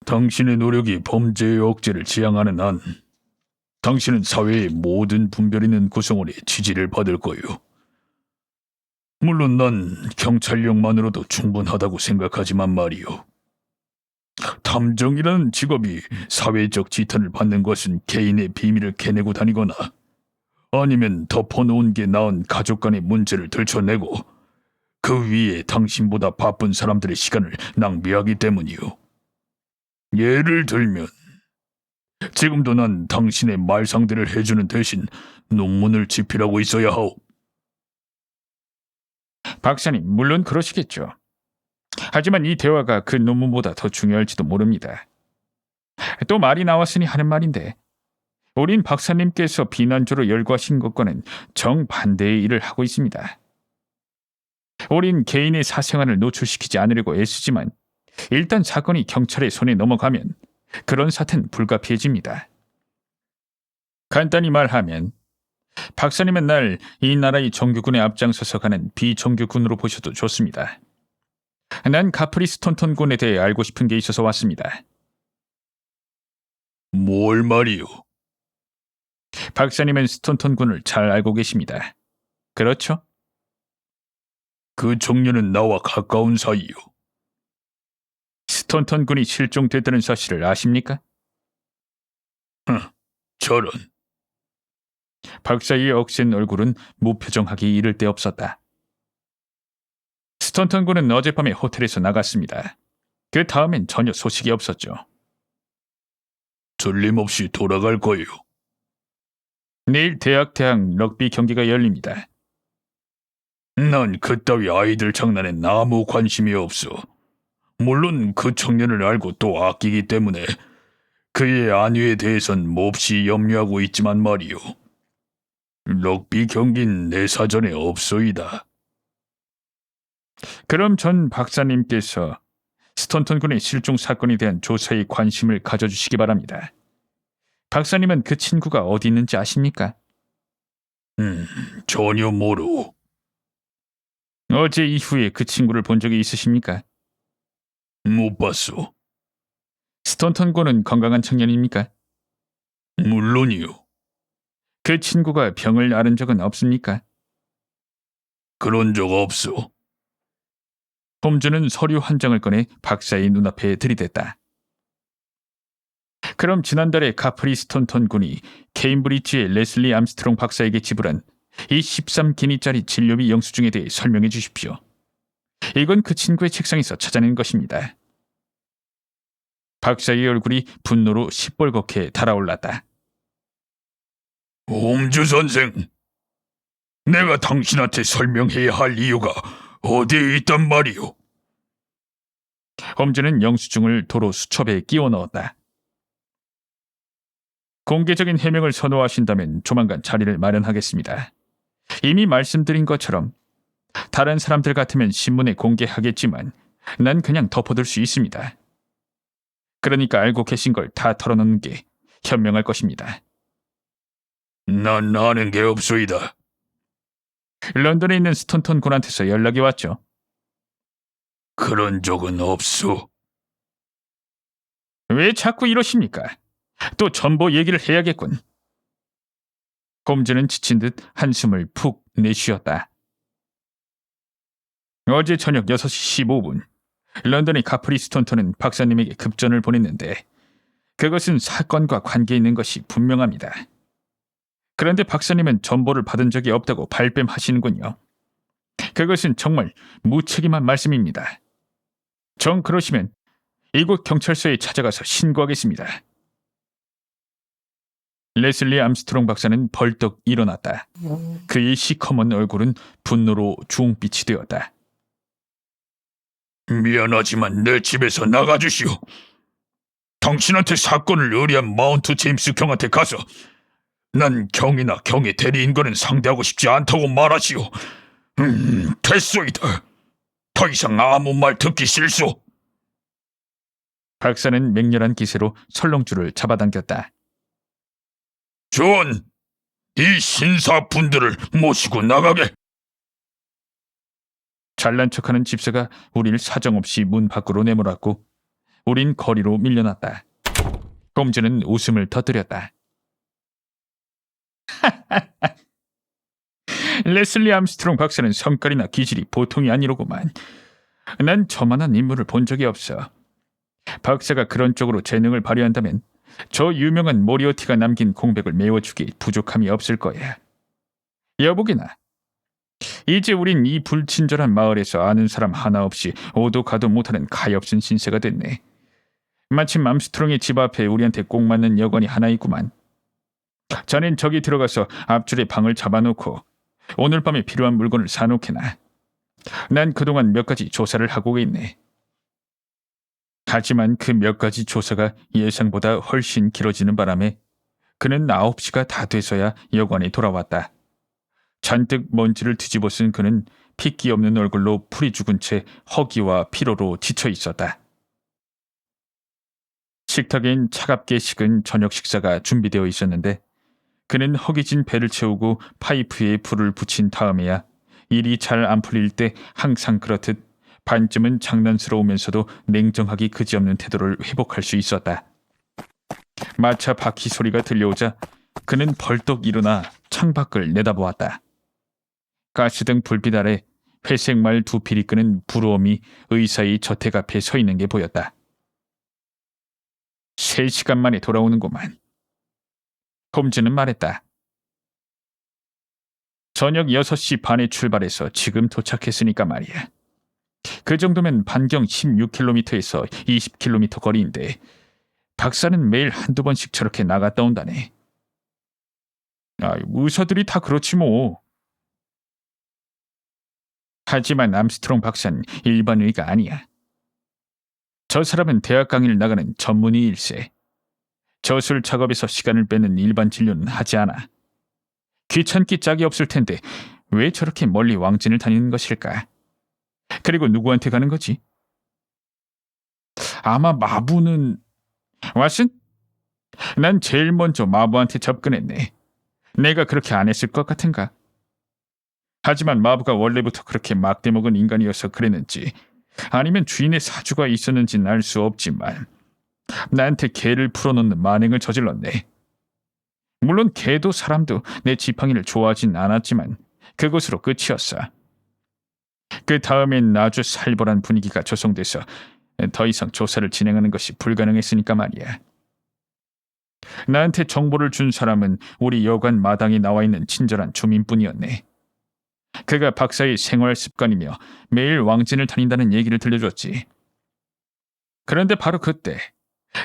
당신의 노력이 범죄의 억제를 지향하는 한 당신은 사회의 모든 분별 있는 구성원의 지지를 받을 거요. 물론 난 경찰력만으로도 충분하다고 생각하지만 말이요. 탐정이라는 직업이 사회적 지탄을 받는 것은 개인의 비밀을 캐내고 다니거나 아니면 덮어놓은 게 나은 가족 간의 문제를 들춰내고 그 위에 당신보다 바쁜 사람들의 시간을 낭비하기 때문이요. 예를 들면 지금도 난 당신의 말상대를 해주는 대신 논문을 집필하고 있어야 하오. 박사님, 물론 그러시겠죠. 하지만 이 대화가 그 논문보다 더 중요할지도 모릅니다. 또 말이 나왔으니 하는 말인데, 우린 박사님께서 비난조로 열거하신 것과는 정반대의 일을 하고 있습니다. 우린 개인의 사생활을 노출시키지 않으려고 애쓰지만 일단 사건이 경찰의 손에 넘어가면 그런 사태는 불가피해집니다. 간단히 말하면 박사님은 날 이 나라의 정규군에 앞장서서 가는 비정규군으로 보셔도 좋습니다. 난 가프리 스톤턴군에 대해 알고 싶은 게 있어서 왔습니다. 뭘 말이요? 박사님은 스톤턴군을 잘 알고 계십니다. 그렇죠? 그 청년은 나와 가까운 사이요. 스톤턴군이 실종됐다는 사실을 아십니까? 저런. 박사의 억센 얼굴은 무표정하기 이를 데 없었다. 스톤턴군은 어젯밤에 호텔에서 나갔습니다. 그 다음엔 전혀 소식이 없었죠. 틀림없이 돌아갈 거예요. 내일 대학 럭비 경기가 열립니다. 난 그따위 아이들 장난에 아무 관심이 없어. 물론 그 청년을 알고 또 아끼기 때문에 그의 안위에 대해선 몹시 염려하고 있지만 말이요. 럭비 경기는 내 사전에 없소이다. 그럼 전 박사님께서 스톤턴군의 실종 사건에 대한 조사에 관심을 가져주시기 바랍니다. 박사님은 그 친구가 어디 있는지 아십니까? 전혀 모르오. 어제 이후에 그 친구를 본 적이 있으십니까? 못 봤소. 스톤턴군은 건강한 청년입니까? 물론이요. 그 친구가 병을 앓은 적은 없습니까? 그런 적 없소. 홈즈는 서류 한 장을 꺼내 박사의 눈앞에 들이댔다. 그럼 지난달에 가프리 스톤턴 군이 케임브리지의 레슬리 암스트롱 박사에게 지불한 이 13기니짜리 진료비 영수증에 대해 설명해 주십시오. 이건 그 친구의 책상에서 찾아낸 것입니다. 박사의 얼굴이 분노로 시뻘겋게 달아올랐다. 홈즈 선생, 내가 당신한테 설명해야 할 이유가 어디에 있단 말이오? 홈즈는 영수증을 도로 수첩에 끼워 넣었다. 공개적인 해명을 선호하신다면 조만간 자리를 마련하겠습니다. 이미 말씀드린 것처럼 다른 사람들 같으면 신문에 공개하겠지만 난 그냥 덮어둘 수 있습니다. 그러니까 알고 계신 걸 다 털어놓는 게 현명할 것입니다. 난 아는 게 없소이다. 런던에 있는 스톤턴 군한테서 연락이 왔죠. 그런 적은 없소. 왜 자꾸 이러십니까? 또 전보 얘기를 해야겠군. 홈즈는 지친 듯 한숨을 푹 내쉬었다. 어제 저녁 6시 15분 런던의 가프리 스톤턴은 박사님에게 급전을 보냈는데 그것은 사건과 관계 있는 것이 분명합니다. 그런데 박사님은 전보를 받은 적이 없다고 발뺌하시는군요. 그것은 정말 무책임한 말씀입니다. 정 그러시면 이곳 경찰서에 찾아가서 신고하겠습니다. 레슬리 암스트롱 박사는 벌떡 일어났다. 그의 시커먼 얼굴은 분노로 주홍빛이 되었다. 미안하지만 내 집에서 나가주시오. 당신한테 사건을 의뢰한 마운트 제임스 경한테 가서 난 경이나 경의 대리인과는 상대하고 싶지 않다고 말하시오. 됐소이다. 더 이상 아무 말 듣기 싫소. 박사는 맹렬한 기세로 설렁줄을 잡아당겼다. 존, 이 신사분들을 모시고 나가게. 잘난 척하는 집사가 우릴 사정없이 문 밖으로 내몰았고 우린 거리로 밀려났다. 홈즈는 웃음을 터뜨렸다. 레슬리 암스트롱 박사는 성깔이나 기질이 보통이 아니로구만. 난 저만한 인물을 본 적이 없어. 박사가 그런 쪽으로 재능을 발휘한다면 저 유명한 모리어티가 남긴 공백을 메워주기 부족함이 없을 거야. 여보기나, 이제 우린 이 불친절한 마을에서 아는 사람 하나 없이 오도 가도 못하는 가엾은 신세가 됐네. 마침 암스트롱의 집 앞에 우리한테 꼭 맞는 여관이 하나 있구만. 자넨 저기 들어가서 앞줄에 방을 잡아놓고 오늘 밤에 필요한 물건을 사놓게나. 난 그동안 몇 가지 조사를 하고 있네. 하지만 그 몇 가지 조사가 예상보다 훨씬 길어지는 바람에 그는 9시가 다 돼서야 여관에 돌아왔다. 잔뜩 먼지를 뒤집어 쓴 그는 핏기 없는 얼굴로 풀이 죽은 채 허기와 피로로 지쳐 있었다. 식탁엔 차갑게 식은 저녁 식사가 준비되어 있었는데 그는 허기진 배를 채우고 파이프에 불을 붙인 다음에야 일이 잘 안 풀릴 때 항상 그렇듯 반쯤은 장난스러우면서도 냉정하기 그지없는 태도를 회복할 수 있었다. 마차 바퀴 소리가 들려오자 그는 벌떡 일어나 창밖을 내다보았다. 가스등 불빛 아래 회색말 두 필이 끄는 부러움이 의사의 저택 앞에 서 있는 게 보였다. 3시간 만에 돌아오는구만. 홈즈는 말했다. 저녁 6시 반에 출발해서 지금 도착했으니까 말이야. 그 정도면 반경 16km에서 20km 거리인데 박사는 매일 한두 번씩 저렇게 나갔다 온다네. 의사들이 다 그렇지 뭐. 하지만 암스트롱 박사는 일반 의가 아니야. 저 사람은 대학 강의를 나가는 전문의 일세. 저술 작업에서 시간을 빼는 일반 진료는 하지 않아. 귀찮기 짝이 없을 텐데 왜 저렇게 멀리 왕진을 다니는 것일까? 그리고 누구한테 가는 거지? 아마 마부는... 왓슨? 난 제일 먼저 마부한테 접근했네. 내가 그렇게 안 했을 것 같은가? 하지만 마부가 원래부터 그렇게 막대먹은 인간이어서 그랬는지 아니면 주인의 사주가 있었는지는 알 수 없지만 나한테 개를 풀어놓는 만행을 저질렀네. 물론 개도 사람도 내 지팡이를 좋아하진 않았지만 그것으로 끝이었어. 그 다음엔 아주 살벌한 분위기가 조성돼서 더 이상 조사를 진행하는 것이 불가능했으니까 말이야. 나한테 정보를 준 사람은 우리 여관 마당에 나와 있는 친절한 주민뿐이었네. 그가 박사의 생활 습관이며 매일 왕진을 다닌다는 얘기를 들려줬지. 그런데 바로 그때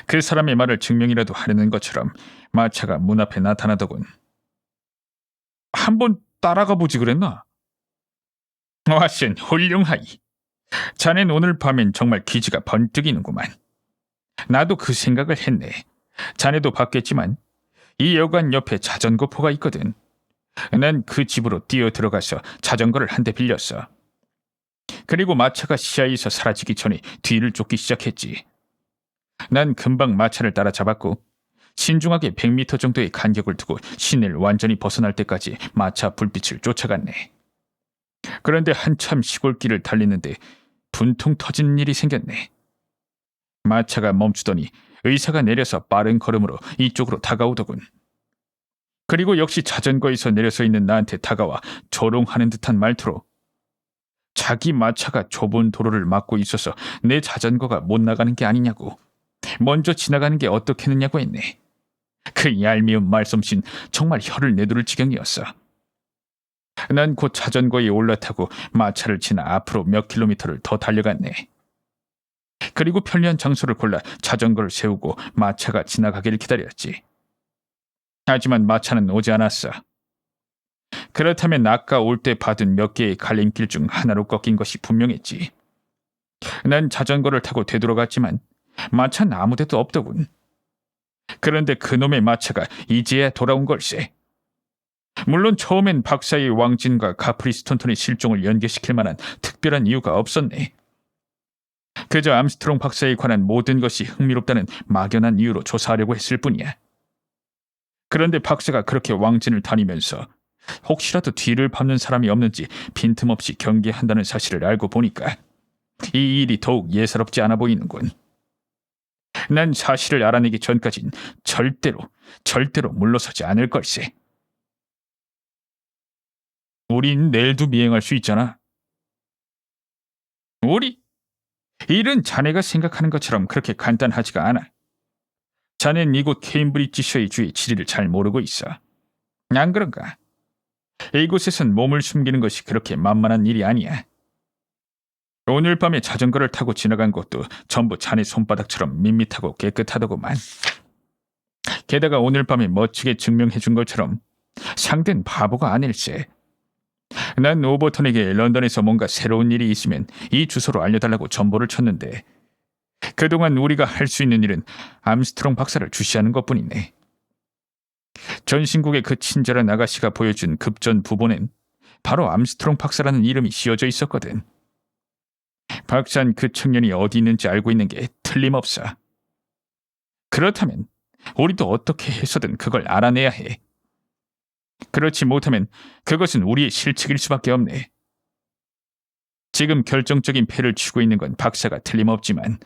그 사람의 말을 증명이라도 하려는 것처럼 마차가 문 앞에 나타나더군. 한번 따라가 보지 그랬나? 와슨 훌륭하이. 자넨 오늘 밤엔 정말 기지가 번뜩이는구만. 나도 그 생각을 했네. 자네도 봤겠지만 이 여관 옆에 자전거포가 있거든. 난 그 집으로 뛰어 들어가서 자전거를 한 대 빌렸어. 그리고 마차가 시야에서 사라지기 전에 뒤를 쫓기 시작했지. 난 금방 마차를 따라잡았고 신중하게 100m 정도의 간격을 두고 시내를 완전히 벗어날 때까지 마차 불빛을 쫓아갔네. 그런데 한참 시골길을 달리는데 분통 터지는 일이 생겼네. 마차가 멈추더니 의사가 내려서 빠른 걸음으로 이쪽으로 다가오더군. 그리고 역시 자전거에서 내려서 있는 나한테 다가와 조롱하는 듯한 말투로 자기 마차가 좁은 도로를 막고 있어서 내 자전거가 못 나가는 게 아니냐고, 먼저 지나가는 게 어떻겠느냐고 했네. 그 얄미운 말솜씨는 정말 혀를 내두를 지경이었어. 난 곧 자전거에 올라타고 마차를 지나 앞으로 몇 킬로미터를 더 달려갔네. 그리고 편리한 장소를 골라 자전거를 세우고 마차가 지나가기를 기다렸지. 하지만 마차는 오지 않았어. 그렇다면 아까 올 때 받은 몇 개의 갈림길 중 하나로 꺾인 것이 분명했지. 난 자전거를 타고 되돌아갔지만 마차는 아무데도 없더군. 그런데 그놈의 마차가 이제야 돌아온 걸세. 물론 처음엔 박사의 왕진과 가프리 스톤턴의 실종을 연계시킬 만한 특별한 이유가 없었네. 그저 암스트롱 박사에 관한 모든 것이 흥미롭다는 막연한 이유로 조사하려고 했을 뿐이야. 그런데 박사가 그렇게 왕진을 다니면서 혹시라도 뒤를 밟는 사람이 없는지 빈틈없이 경계한다는 사실을 알고 보니까 이 일이 더욱 예사롭지 않아 보이는군. 난 사실을 알아내기 전까진 절대로 물러서지 않을 걸세. 우린 내일도 미행할 수 있잖아. 우리? 일은 자네가 생각하는 것처럼 그렇게 간단하지가 않아. 자넨 이곳 케임브리지셔의 주의 지리를 잘 모르고 있어. 안 그런가? 이곳에선 몸을 숨기는 것이 그렇게 만만한 일이 아니야. 오늘 밤에 자전거를 타고 지나간 곳도 전부 자네 손바닥처럼 밋밋하고 깨끗하더구만. 게다가 오늘 밤에 멋지게 증명해 준 것처럼 상대는 바보가 아닐세. 난 오버턴에게 런던에서 뭔가 새로운 일이 있으면 이 주소로 알려달라고 전보를 쳤는데 그동안 우리가 할 수 있는 일은 암스트롱 박사를 주시하는 것뿐이네. 전신국의 그 친절한 아가씨가 보여준 급전 부본엔 바로 암스트롱 박사라는 이름이 씌어져 있었거든. 박사는 그 청년이 어디 있는지 알고 있는 게 틀림없어. 그렇다면 우리도 어떻게 해서든 그걸 알아내야 해. 그렇지 못하면 그것은 우리의 실책일 수밖에 없네. 지금 결정적인 패를 치고 있는 건 박사가 틀림없지만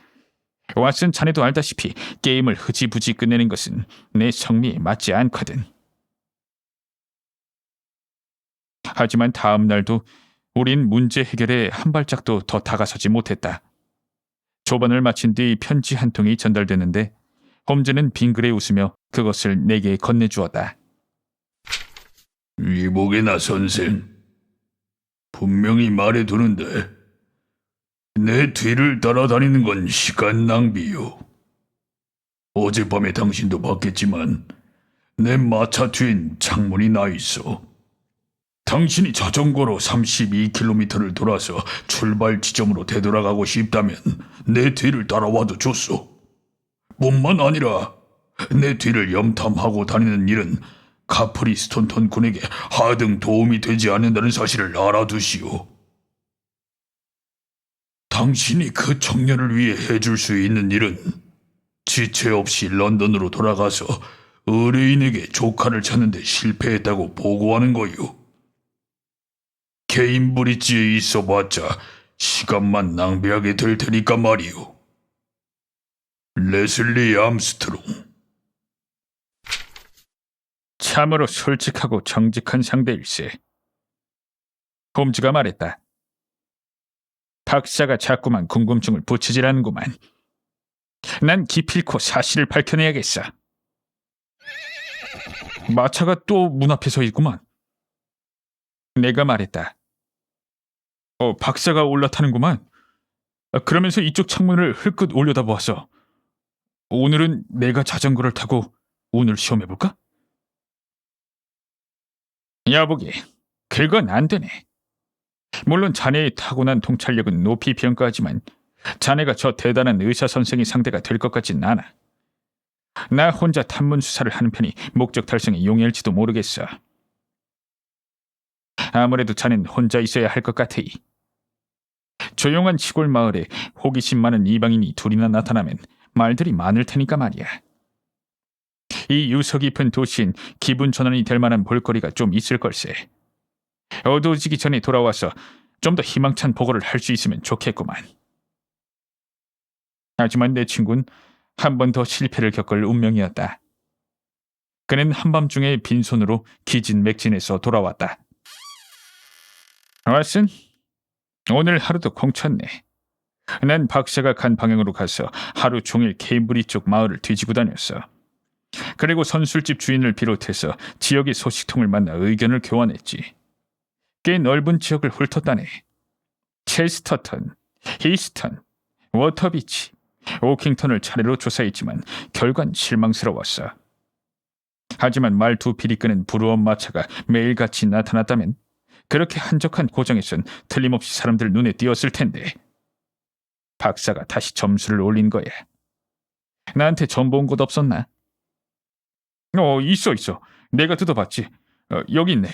왓슨, 자네도 알다시피 게임을 흐지부지 끝내는 것은 내 성미에 맞지 않거든. 하지만 다음 날도 우린 문제 해결에 한 발짝도 더 다가서지 못했다. 조반을 마친 뒤 편지 한 통이 전달됐는데 홈즈는 빙그레 웃으며 그것을 내게 건네주었다. 이보게나 선생, 분명히 말해두는데 내 뒤를 따라다니는 건 시간 낭비요. 어젯밤에 당신도 봤겠지만 내 마차 뒤엔 창문이 나 있어. 당신이 자전거로 32km를 돌아서 출발 지점으로 되돌아가고 싶다면 내 뒤를 따라와도 좋소. 뿐만 아니라 내 뒤를 염탐하고 다니는 일은 가프리 스톤턴 군에게 하등 도움이 되지 않는다는 사실을 알아두시오. 당신이 그 청년을 위해 해줄 수 있는 일은 지체 없이 런던으로 돌아가서 의뢰인에게 조카를 찾는 데 실패했다고 보고하는 거요. 케임브리지에 있어봤자 시간만 낭비하게 될 테니까 말이오. 레슬리 암스트롱. 참으로 솔직하고 정직한 상대일세. 홈즈가 말했다. 박사가 자꾸만 궁금증을 붙이질하는구만. 난 기필코 사실을 밝혀내야겠어. 마차가 또 문 앞에 서 있구만. 내가 말했다. 박사가 올라타는구만. 그러면서 이쪽 창문을 흘끗 올려다보았어. 오늘은 내가 자전거를 타고 운을 시험해볼까? 여보게, 그건 안 되네. 물론 자네의 타고난 통찰력은 높이 평가하지만 자네가 저 대단한 의사 선생의 상대가 될 것 같진 않아. 나 혼자 탐문 수사를 하는 편이 목적 달성에 용이할지도 모르겠어. 아무래도 자넨 혼자 있어야 할 것 같으니. 조용한 시골 마을에 호기심 많은 이방인이 둘이나 나타나면 말들이 많을 테니까 말이야. 이 유서 깊은 도시엔 기분 전환이 될 만한 볼거리가 좀 있을 걸세. 어두워지기 전에 돌아와서 좀 더 희망찬 보고를 할 수 있으면 좋겠구만. 하지만 내 친구는 한 번 더 실패를 겪을 운명이었다. 그는 한밤중에 빈손으로 기진맥진해서 돌아왔다. 왓슨, 오늘 하루도 공쳤네. 난 박사가 간 방향으로 가서 하루 종일 케임브리 쪽 마을을 뒤지고 다녔어. 그리고 선술집 주인을 비롯해서 지역의 소식통을 만나 의견을 교환했지. 꽤 넓은 지역을 훑었다네. 첼스터턴, 히스턴, 워터비치, 오킹턴을 차례로 조사했지만 결과는 실망스러웠어. 하지만 말두 피리 끄는 부루원 마차가 매일같이 나타났다면 그렇게 한적한 고장에선 틀림없이 사람들 눈에 띄었을 텐데. 박사가 다시 점수를 올린 거야. 나한테 점 본 곳 없었나? 있어. 내가 뜯어봤지. 여기 있네.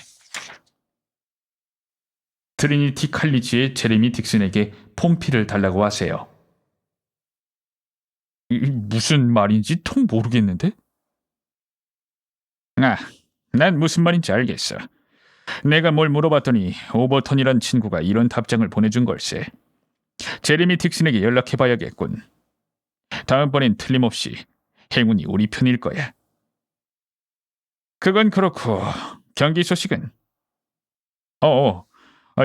트리니티 칼리지의 제레미 딕슨에게 폼피를 달라고 하세요. 무슨 말인지 통 모르겠는데? 난 무슨 말인지 알겠어. 내가 뭘 물어봤더니 오버턴이란 친구가 이런 답장을 보내준 걸세. 제레미 딕슨에게 연락해봐야겠군. 다음번엔 틀림없이 행운이 우리 편일 거야. 그건 그렇고 경기 소식은?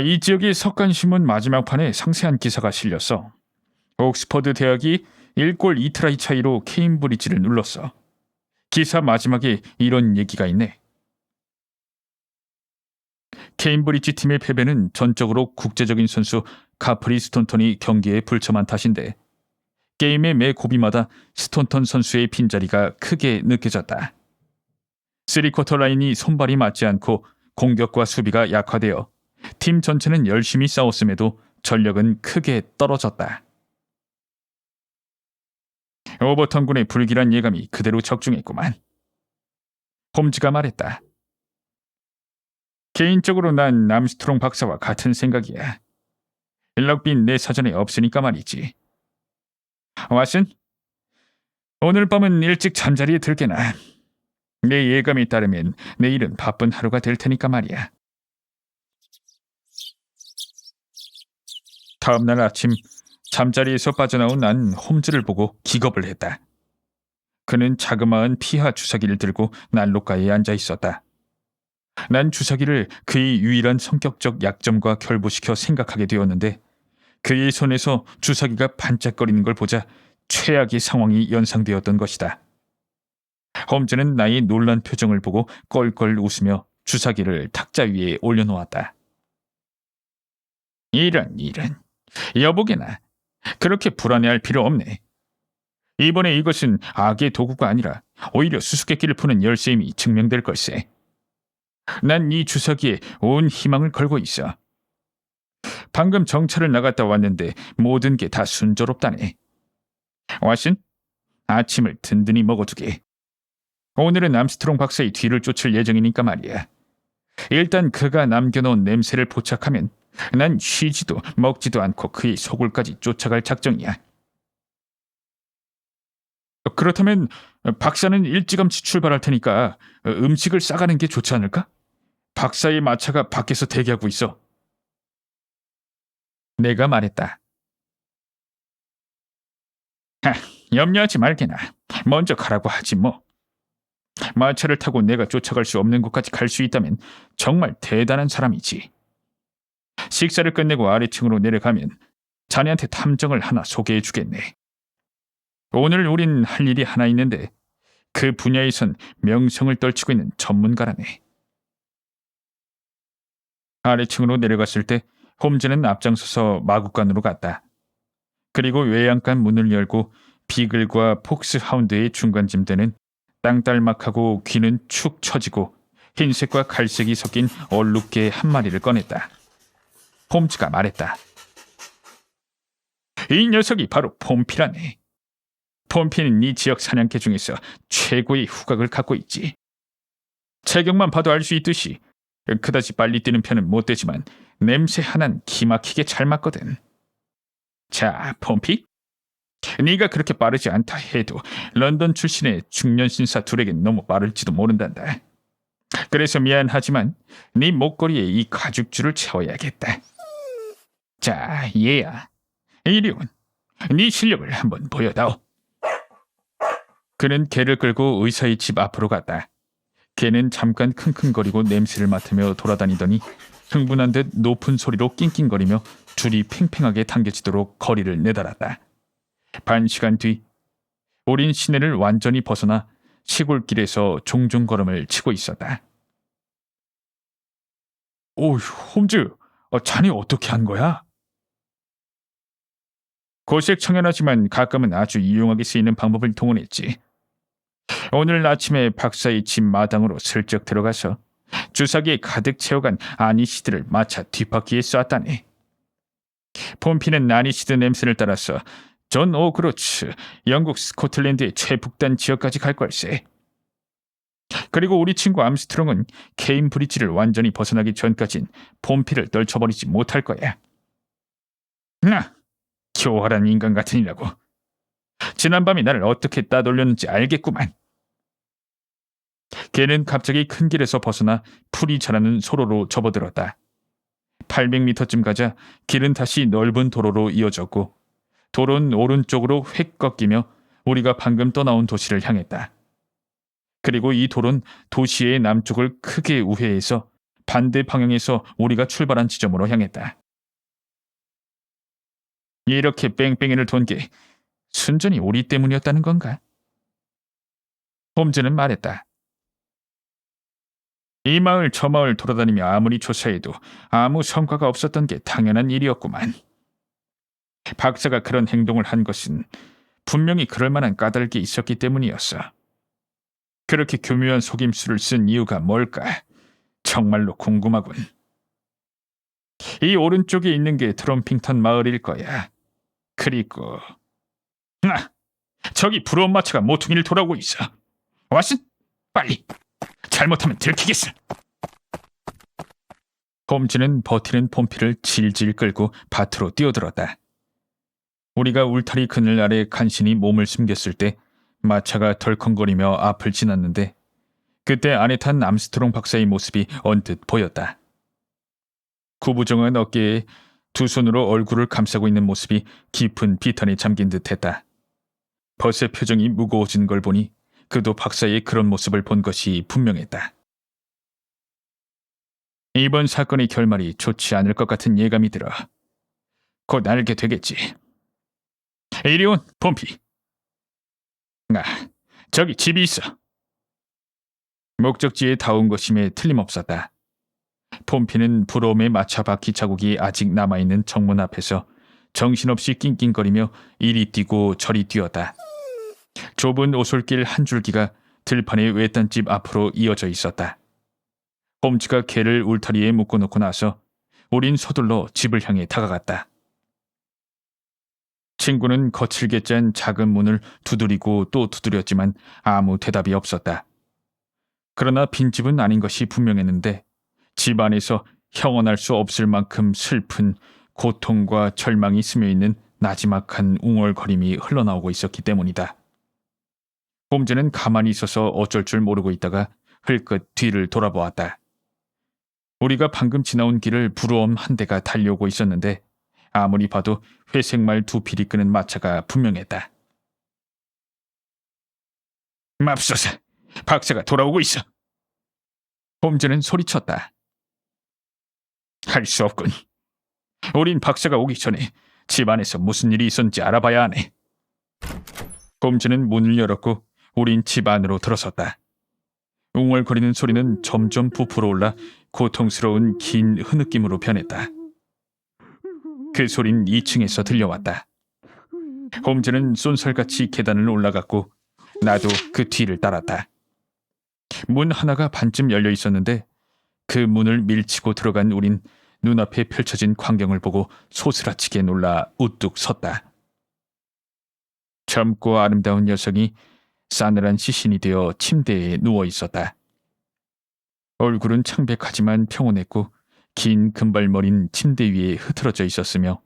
이 지역의 석간신문 마지막 판에 상세한 기사가 실렸어. 옥스퍼드 대학이 1골 2트라이 차이로 케임브리지를 눌렀어. 기사 마지막에 이런 얘기가 있네. 케임브리지 팀의 패배는 전적으로 국제적인 선수 가프리 스톤턴이 경기에 불참한 탓인데 게임의 매 고비마다 스톤턴 선수의 빈자리가 크게 느껴졌다. 3쿼터 라인이 손발이 맞지 않고 공격과 수비가 약화되어 팀 전체는 열심히 싸웠음에도 전력은 크게 떨어졌다. 오버턴 군의 불길한 예감이 그대로 적중했구만. 홈즈가 말했다. 개인적으로 난 암스트롱 박사와 같은 생각이야. 럭비는 내 사전에 없으니까 말이지. 왓슨, 오늘 밤은 일찍 잠자리에 들게나. 내 예감에 따르면 내일은 바쁜 하루가 될 테니까 말이야. 다음 날 아침 잠자리에서 빠져나온 난 홈즈를 보고 기겁을 했다. 그는 자그마한 피하 주사기를 들고 난로가에 앉아 있었다. 난 주사기를 그의 유일한 성격적 약점과 결부시켜 생각하게 되었는데 그의 손에서 주사기가 반짝거리는 걸 보자 최악의 상황이 연상되었던 것이다. 홈즈는 나의 놀란 표정을 보고 껄껄 웃으며 주사기를 탁자 위에 올려놓았다. 이런. 여보게나. 그렇게 불안해할 필요 없네. 이번에 이것은 악의 도구가 아니라 오히려 수수께끼를 푸는 열쇠임이 증명될 걸세. 난 이 주사기에 온 희망을 걸고 있어. 방금 정찰을 나갔다 왔는데 모든 게 다 순조롭다네. 왓슨, 아침을 든든히 먹어두게. 오늘은 암스트롱 박사의 뒤를 쫓을 예정이니까 말이야. 일단 그가 남겨놓은 냄새를 포착하면 난 쉬지도 먹지도 않고 그의 소굴까지 쫓아갈 작정이야. 그렇다면 박사는 일찌감치 출발할 테니까 음식을 싸가는 게 좋지 않을까? 박사의 마차가 밖에서 대기하고 있어. 내가 말했다. 염려하지 말게나. 먼저 가라고 하지 뭐. 마차를 타고 내가 쫓아갈 수 없는 곳까지 갈 수 있다면 정말 대단한 사람이지. 식사를 끝내고 아래층으로 내려가면 자네한테 탐정을 하나 소개해주겠네. 오늘 우린 할 일이 하나 있는데 그 분야에선 명성을 떨치고 있는 전문가라네. 아래층으로 내려갔을 때 홈즈는 앞장서서 마구간으로 갔다. 그리고 외양간 문을 열고 비글과 폭스하운드의 중간쯤 되는 땅딸막하고 귀는 축 처지고 흰색과 갈색이 섞인 얼룩개 한 마리를 꺼냈다. 홈즈가 말했다. 이 녀석이 바로 폼피라네. 폼피는 이 지역 사냥개 중에서 최고의 후각을 갖고 있지. 체격만 봐도 알 수 있듯이 그다지 빨리 뛰는 편은 못 되지만 냄새 하나는 기막히게 잘 맞거든. 자, 폼피. 네가 그렇게 빠르지 않다 해도 런던 출신의 중년 신사 둘에겐 너무 빠를지도 모른단다. 그래서 미안하지만 네 목걸이에 이 가죽줄을 채워야겠다. 자, 얘야. 이리 온. 네 실력을 한번 보여다오. 그는 개를 끌고 의사의 집 앞으로 갔다. 개는 잠깐 킁킁거리고 냄새를 맡으며 돌아다니더니 흥분한 듯 높은 소리로 낑낑거리며 줄이 팽팽하게 당겨지도록 거리를 내달았다. 반시간 뒤 우린 시내를 완전히 벗어나 시골길에서 종종 걸음을 치고 있었다. 오, 홈즈, 자네 어떻게 한 거야? 고색 청연하지만 가끔은 아주 유용하게 쓰이는 방법을 동원했지. 오늘 아침에 박사의 집 마당으로 슬쩍 들어가서 주사기에 가득 채워간 아니시드를 마차 뒷바퀴에 쐈다네. 폼피는 아니시드 냄새를 따라서 존 오그로츠, 영국 스코틀랜드의 최북단 지역까지 갈 걸세. 그리고 우리 친구 암스트롱은 케임브리지를 완전히 벗어나기 전까진 폼피를 떨쳐버리지 못할 거야. 나 교활한 인간 같으니라고. 지난밤에 나를 어떻게 따돌렸는지 알겠구만. 걔는 갑자기 큰 길에서 벗어나 풀이 자라는 소로로 접어들었다. 800m쯤 가자 길은 다시 넓은 도로로 이어졌고 도로는 오른쪽으로 획 꺾이며 우리가 방금 떠나온 도시를 향했다. 그리고 이 도로는 도시의 남쪽을 크게 우회해서 반대 방향에서 우리가 출발한 지점으로 향했다. 이렇게 뺑뺑이를 돈 게 순전히 우리 때문이었다는 건가? 홈즈는 말했다. 이 마을 저 마을 돌아다니며 아무리 조사해도 아무 성과가 없었던 게 당연한 일이었구만. 박사가 그런 행동을 한 것은 분명히 그럴 만한 까닭이 있었기 때문이었어. 그렇게 교묘한 속임수를 쓴 이유가 뭘까? 정말로 궁금하군. 이 오른쪽에 있는 게 트럼핑턴 마을일 거야. 그리고 저기 부러운 마차가 모퉁이를 돌아오고 있어. 왓슨, 빨리. 잘못하면 들키겠어. 홈즈는 버티는 폼피를 질질 끌고 밭으로 뛰어들었다. 우리가 울타리 그늘 아래 간신히 몸을 숨겼을 때 마차가 덜컹거리며 앞을 지났는데 그때 안에 탄 암스트롱 박사의 모습이 언뜻 보였다. 구부정한 어깨에 두 손으로 얼굴을 감싸고 있는 모습이 깊은 비탄에 잠긴 듯했다. 벗의 표정이 무거워진 걸 보니 그도 박사의 그런 모습을 본 것이 분명했다. 이번 사건의 결말이 좋지 않을 것 같은 예감이 들어. 곧 알게 되겠지. 이리 온, 폼피. 저기 집이 있어. 목적지에 다 온 것임에 틀림없었다. 폼피는 부러움의 마차 바퀴 자국이 아직 남아있는 정문 앞에서 정신없이 낑낑거리며 이리 뛰고 저리 뛰었다. 좁은 오솔길 한 줄기가 들판의 외딴집 앞으로 이어져 있었다. 홈즈가 개를 울타리에 묶어놓고 나서 우린 서둘러 집을 향해 다가갔다. 친구는 거칠게 짠 작은 문을 두드리고 또 두드렸지만 아무 대답이 없었다. 그러나 빈집은 아닌 것이 분명했는데 집 안에서 형언할 수 없을 만큼 슬픈 고통과 절망이 스며있는 나지막한 웅얼거림이 흘러나오고 있었기 때문이다. 홈즈는 가만히 있어서 어쩔 줄 모르고 있다가 흘끗 뒤를 돌아보았다. 우리가 방금 지나온 길을 부러움 한 대가 달려오고 있었는데 아무리 봐도 회색말 두 필이 끄는 마차가 분명했다. 맙소사, 박사가 돌아오고 있어. 홈즈는 소리쳤다. 할 수 없군. 우린 박사가 오기 전에 집 안에서 무슨 일이 있었는지 알아봐야 하네. 홈즈는 문을 열었고 우린 집 안으로 들어섰다. 웅얼거리는 소리는 점점 부풀어 올라 고통스러운 긴 흐느낌으로 변했다. 그 소린 2층에서 들려왔다. 홈즈는 쏜살같이 계단을 올라갔고 나도 그 뒤를 따랐다. 문 하나가 반쯤 열려 있었는데 그 문을 밀치고 들어간 우린 눈앞에 펼쳐진 광경을 보고 소스라치게 놀라 우뚝 섰다. 젊고 아름다운 여성이 싸늘한 시신이 되어 침대에 누워 있었다. 얼굴은 창백하지만 평온했고 긴 금발머리는 침대 위에 흐트러져 있었으며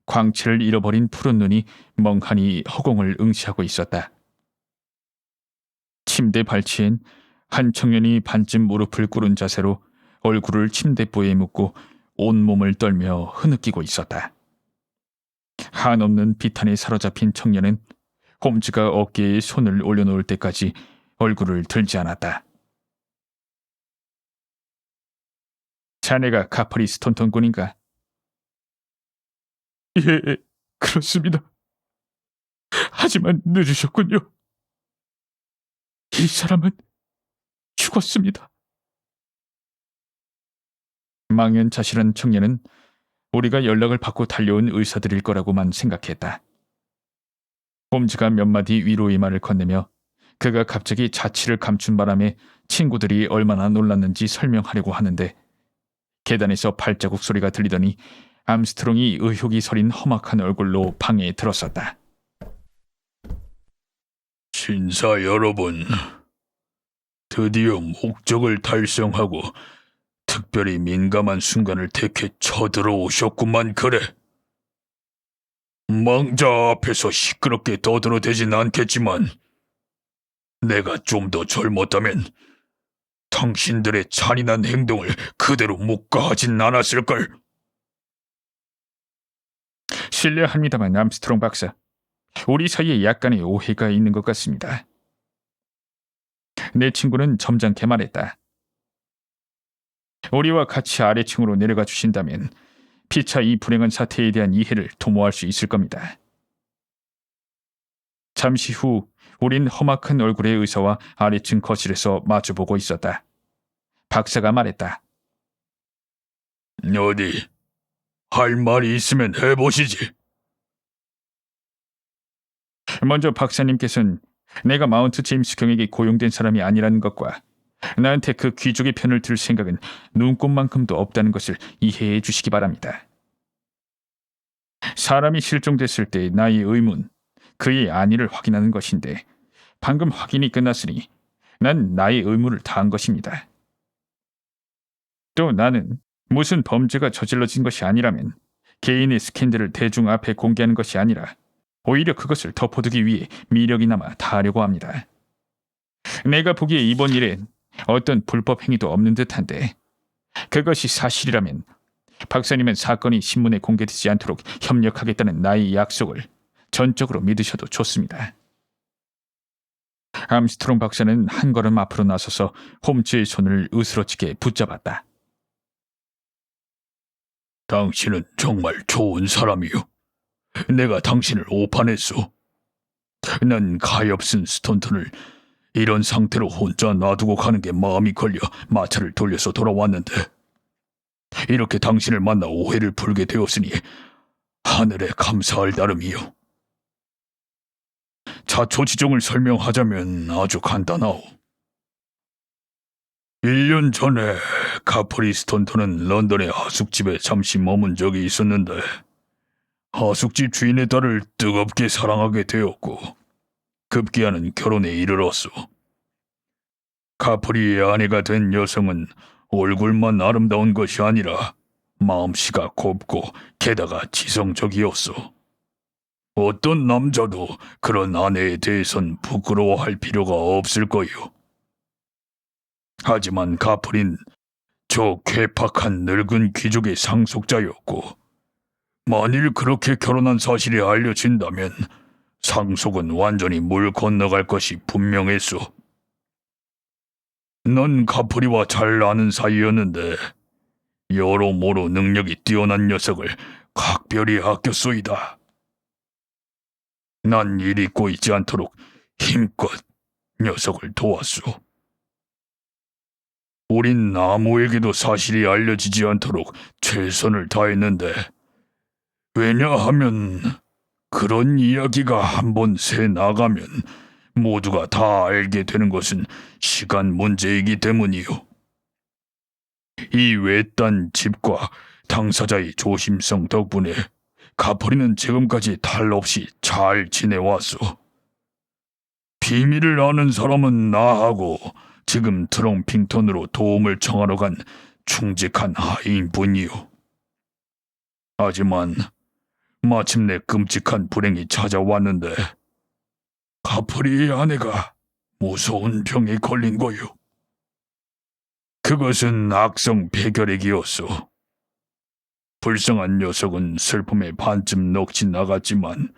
광채를 잃어버린 푸른 눈이 멍하니 허공을 응시하고 있었다. 침대 발치엔 한 청년이 반쯤 무릎을 꿇은 자세로 얼굴을 침대보에 묻고 온몸을 떨며 흐느끼고 있었다. 한없는 비탄에 사로잡힌 청년은 홈즈가 어깨에 손을 올려놓을 때까지 얼굴을 들지 않았다. 자네가 카퍼리 스톤턴 군인가? 예, 그렇습니다. 하지만 늦으셨군요. 이 사람은 죽었습니다. 망연자실한 청년은 우리가 연락을 받고 달려온 의사들일 거라고만 생각했다. 홈즈가 몇 마디 위로의 말을 건네며 그가 갑자기 자취를 감춘 바람에 친구들이 얼마나 놀랐는지 설명하려고 하는데 계단에서 발자국 소리가 들리더니 암스트롱이 의욕이 서린 험악한 얼굴로 방에 들어섰다. 신사 여러분, 드디어 목적을 달성하고 특별히 민감한 순간을 택해 쳐들어오셨구만. 그래. 망자 앞에서 시끄럽게 떠들어대진 않겠지만 내가 좀 더 젊었다면 당신들의 잔인한 행동을 그대로 묵과하진 않았을걸. 실례합니다만 암스트롱 박사, 우리 사이에 약간의 오해가 있는 것 같습니다. 내 친구는 점잖게 말했다. 우리와 같이 아래층으로 내려가 주신다면 피차 이 불행한 사태에 대한 이해를 도모할 수 있을 겁니다. 잠시 후 우린 험악한 얼굴의 의사와 아래층 거실에서 마주보고 있었다. 박사가 말했다. 어디 할 말이 있으면 해보시지. 먼저 박사님께서는 내가 마운트 제임스 경에게 고용된 사람이 아니라는 것과 나한테 그 귀족의 편을 들 생각은 눈꼽만큼도 없다는 것을 이해해 주시기 바랍니다. 사람이 실종됐을 때 나의 의문, 그의 안위를 확인하는 것인데 방금 확인이 끝났으니 난 나의 의무를 다한 것입니다. 또 나는 무슨 범죄가 저질러진 것이 아니라면 개인의 스캔들을 대중 앞에 공개하는 것이 아니라 오히려 그것을 덮어두기 위해 미력이 남아 다하려고 합니다. 내가 보기에 이번 일엔 어떤 불법 행위도 없는 듯한데 그것이 사실이라면 박사님은 사건이 신문에 공개되지 않도록 협력하겠다는 나의 약속을 전적으로 믿으셔도 좋습니다. 암스트롱 박사는 한 걸음 앞으로 나서서 홈즈의 손을 으스러지게 붙잡았다. 당신은 정말 좋은 사람이요. 내가 당신을 오판했소. 난 가엾은 스톤턴을 이런 상태로 혼자 놔두고 가는 게 마음이 걸려 마차를 돌려서 돌아왔는데 이렇게 당신을 만나 오해를 풀게 되었으니 하늘에 감사할 따름이요. 자초지종을 설명하자면 아주 간단하오. 1년 전에 카퍼리 스톤턴은 런던의 하숙집에 잠시 머문 적이 있었는데 하숙집 주인의 딸을 뜨겁게 사랑하게 되었고 급기야는 결혼에 이르렀소. 카퍼리의 아내가 된 여성은 얼굴만 아름다운 것이 아니라 마음씨가 곱고 게다가 지성적이었소. 어떤 남자도 그런 아내에 대해선 부끄러워할 필요가 없을 거요. 하지만 카퍼린 저 괴팍한 늙은 귀족의 상속자였고 만일 그렇게 결혼한 사실이 알려진다면 상속은 완전히 물 건너갈 것이 분명했소. 넌 카프리와 잘 아는 사이였는데 여러모로 능력이 뛰어난 녀석을 각별히 아꼈소이다. 난 일 잊고 있지 않도록 힘껏 녀석을 도왔소. 우린 아무에게도 사실이 알려지지 않도록 최선을 다했는데 왜냐하면 그런 이야기가 한번 새 나가면 모두가 다 알게 되는 것은 시간 문제이기 때문이요. 이 외딴 집과 당사자의 조심성 덕분에 가포리는 지금까지 탈 없이 잘 지내왔소. 비밀을 아는 사람은 나하고 지금 트렁핑턴으로 도움을 청하러 간 충직한 하인뿐이요. 하지만 마침내 끔찍한 불행이 찾아왔는데 가프리의 아내가 무서운 병에 걸린 거요. 그것은 악성 폐결핵이었소. 불쌍한 녀석은 슬픔에 반쯤 넋이 나갔지만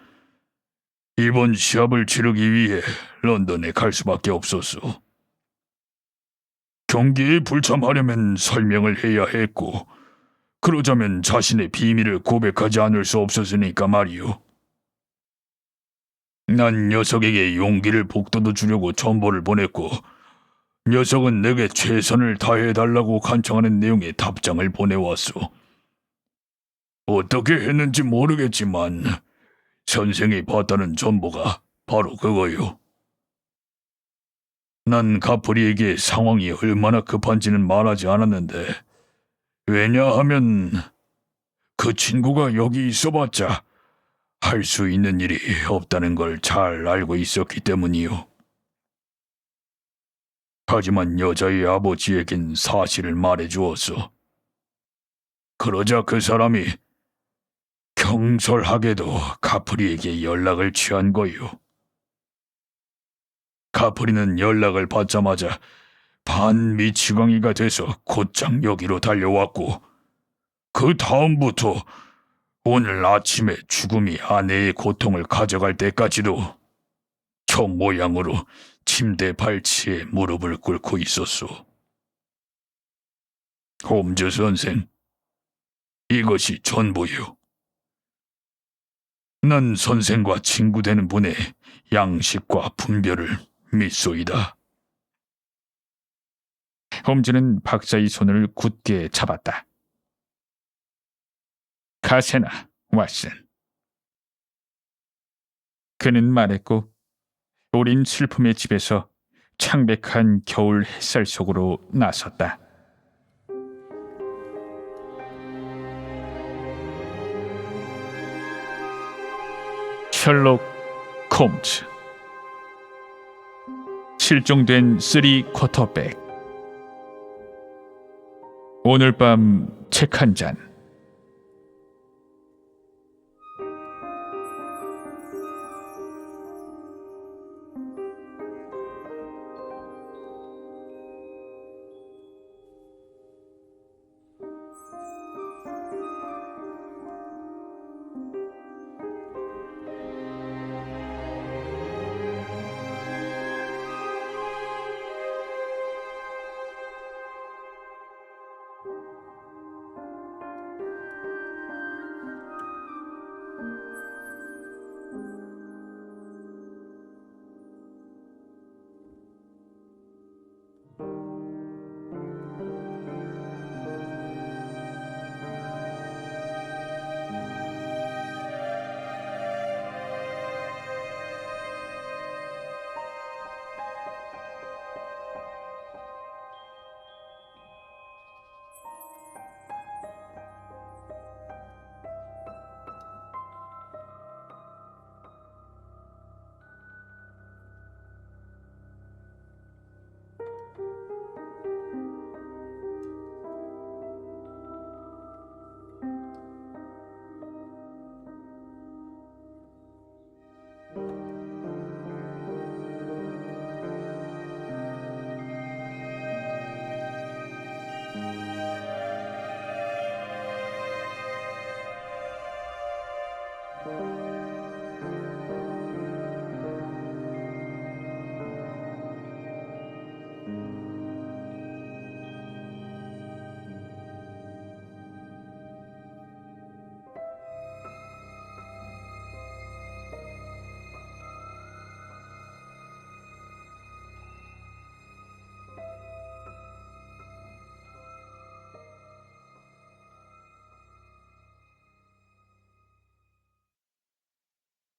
이번 시합을 치르기 위해 런던에 갈 수밖에 없었소. 경기에 불참하려면 설명을 해야 했고 그러자면 자신의 비밀을 고백하지 않을 수 없었으니까 말이오. 난 녀석에게 용기를 북돋워 주려고 첨보를 보냈고 녀석은 내게 최선을 다해달라고 간청하는 내용의 답장을 보내왔소. 어떻게 했는지 모르겠지만 선생이 봤다는 정보가 바로 그거요. 난 가프리에게 상황이 얼마나 급한지는 말하지 않았는데 왜냐하면 그 친구가 여기 있어봤자 할 수 있는 일이 없다는 걸 잘 알고 있었기 때문이요. 하지만 여자의 아버지에겐 사실을 말해주었어. 그러자 그 사람이 경솔하게도 가프리에게 연락을 취한 거요. 가프리는 연락을 받자마자 반미치광이가 돼서 곧장 여기로 달려왔고 그 다음부터 오늘 아침에 죽음이 아내의 고통을 가져갈 때까지도 저 모양으로 침대 발치에 무릎을 꿇고 있었소. 홈즈 선생, 이것이 전부요. 난 선생과 친구 되는 분의 양식과 분별을 믿소이다. 홈즈는 박사의 손을 굳게 잡았다. 가세나, 왓슨. 그는 말했고 우린 슬픔의 집에서 창백한 겨울 햇살 속으로 나섰다. 셜록 홈즈. 실종된 3쿼터백. 오늘 밤 책 한 잔.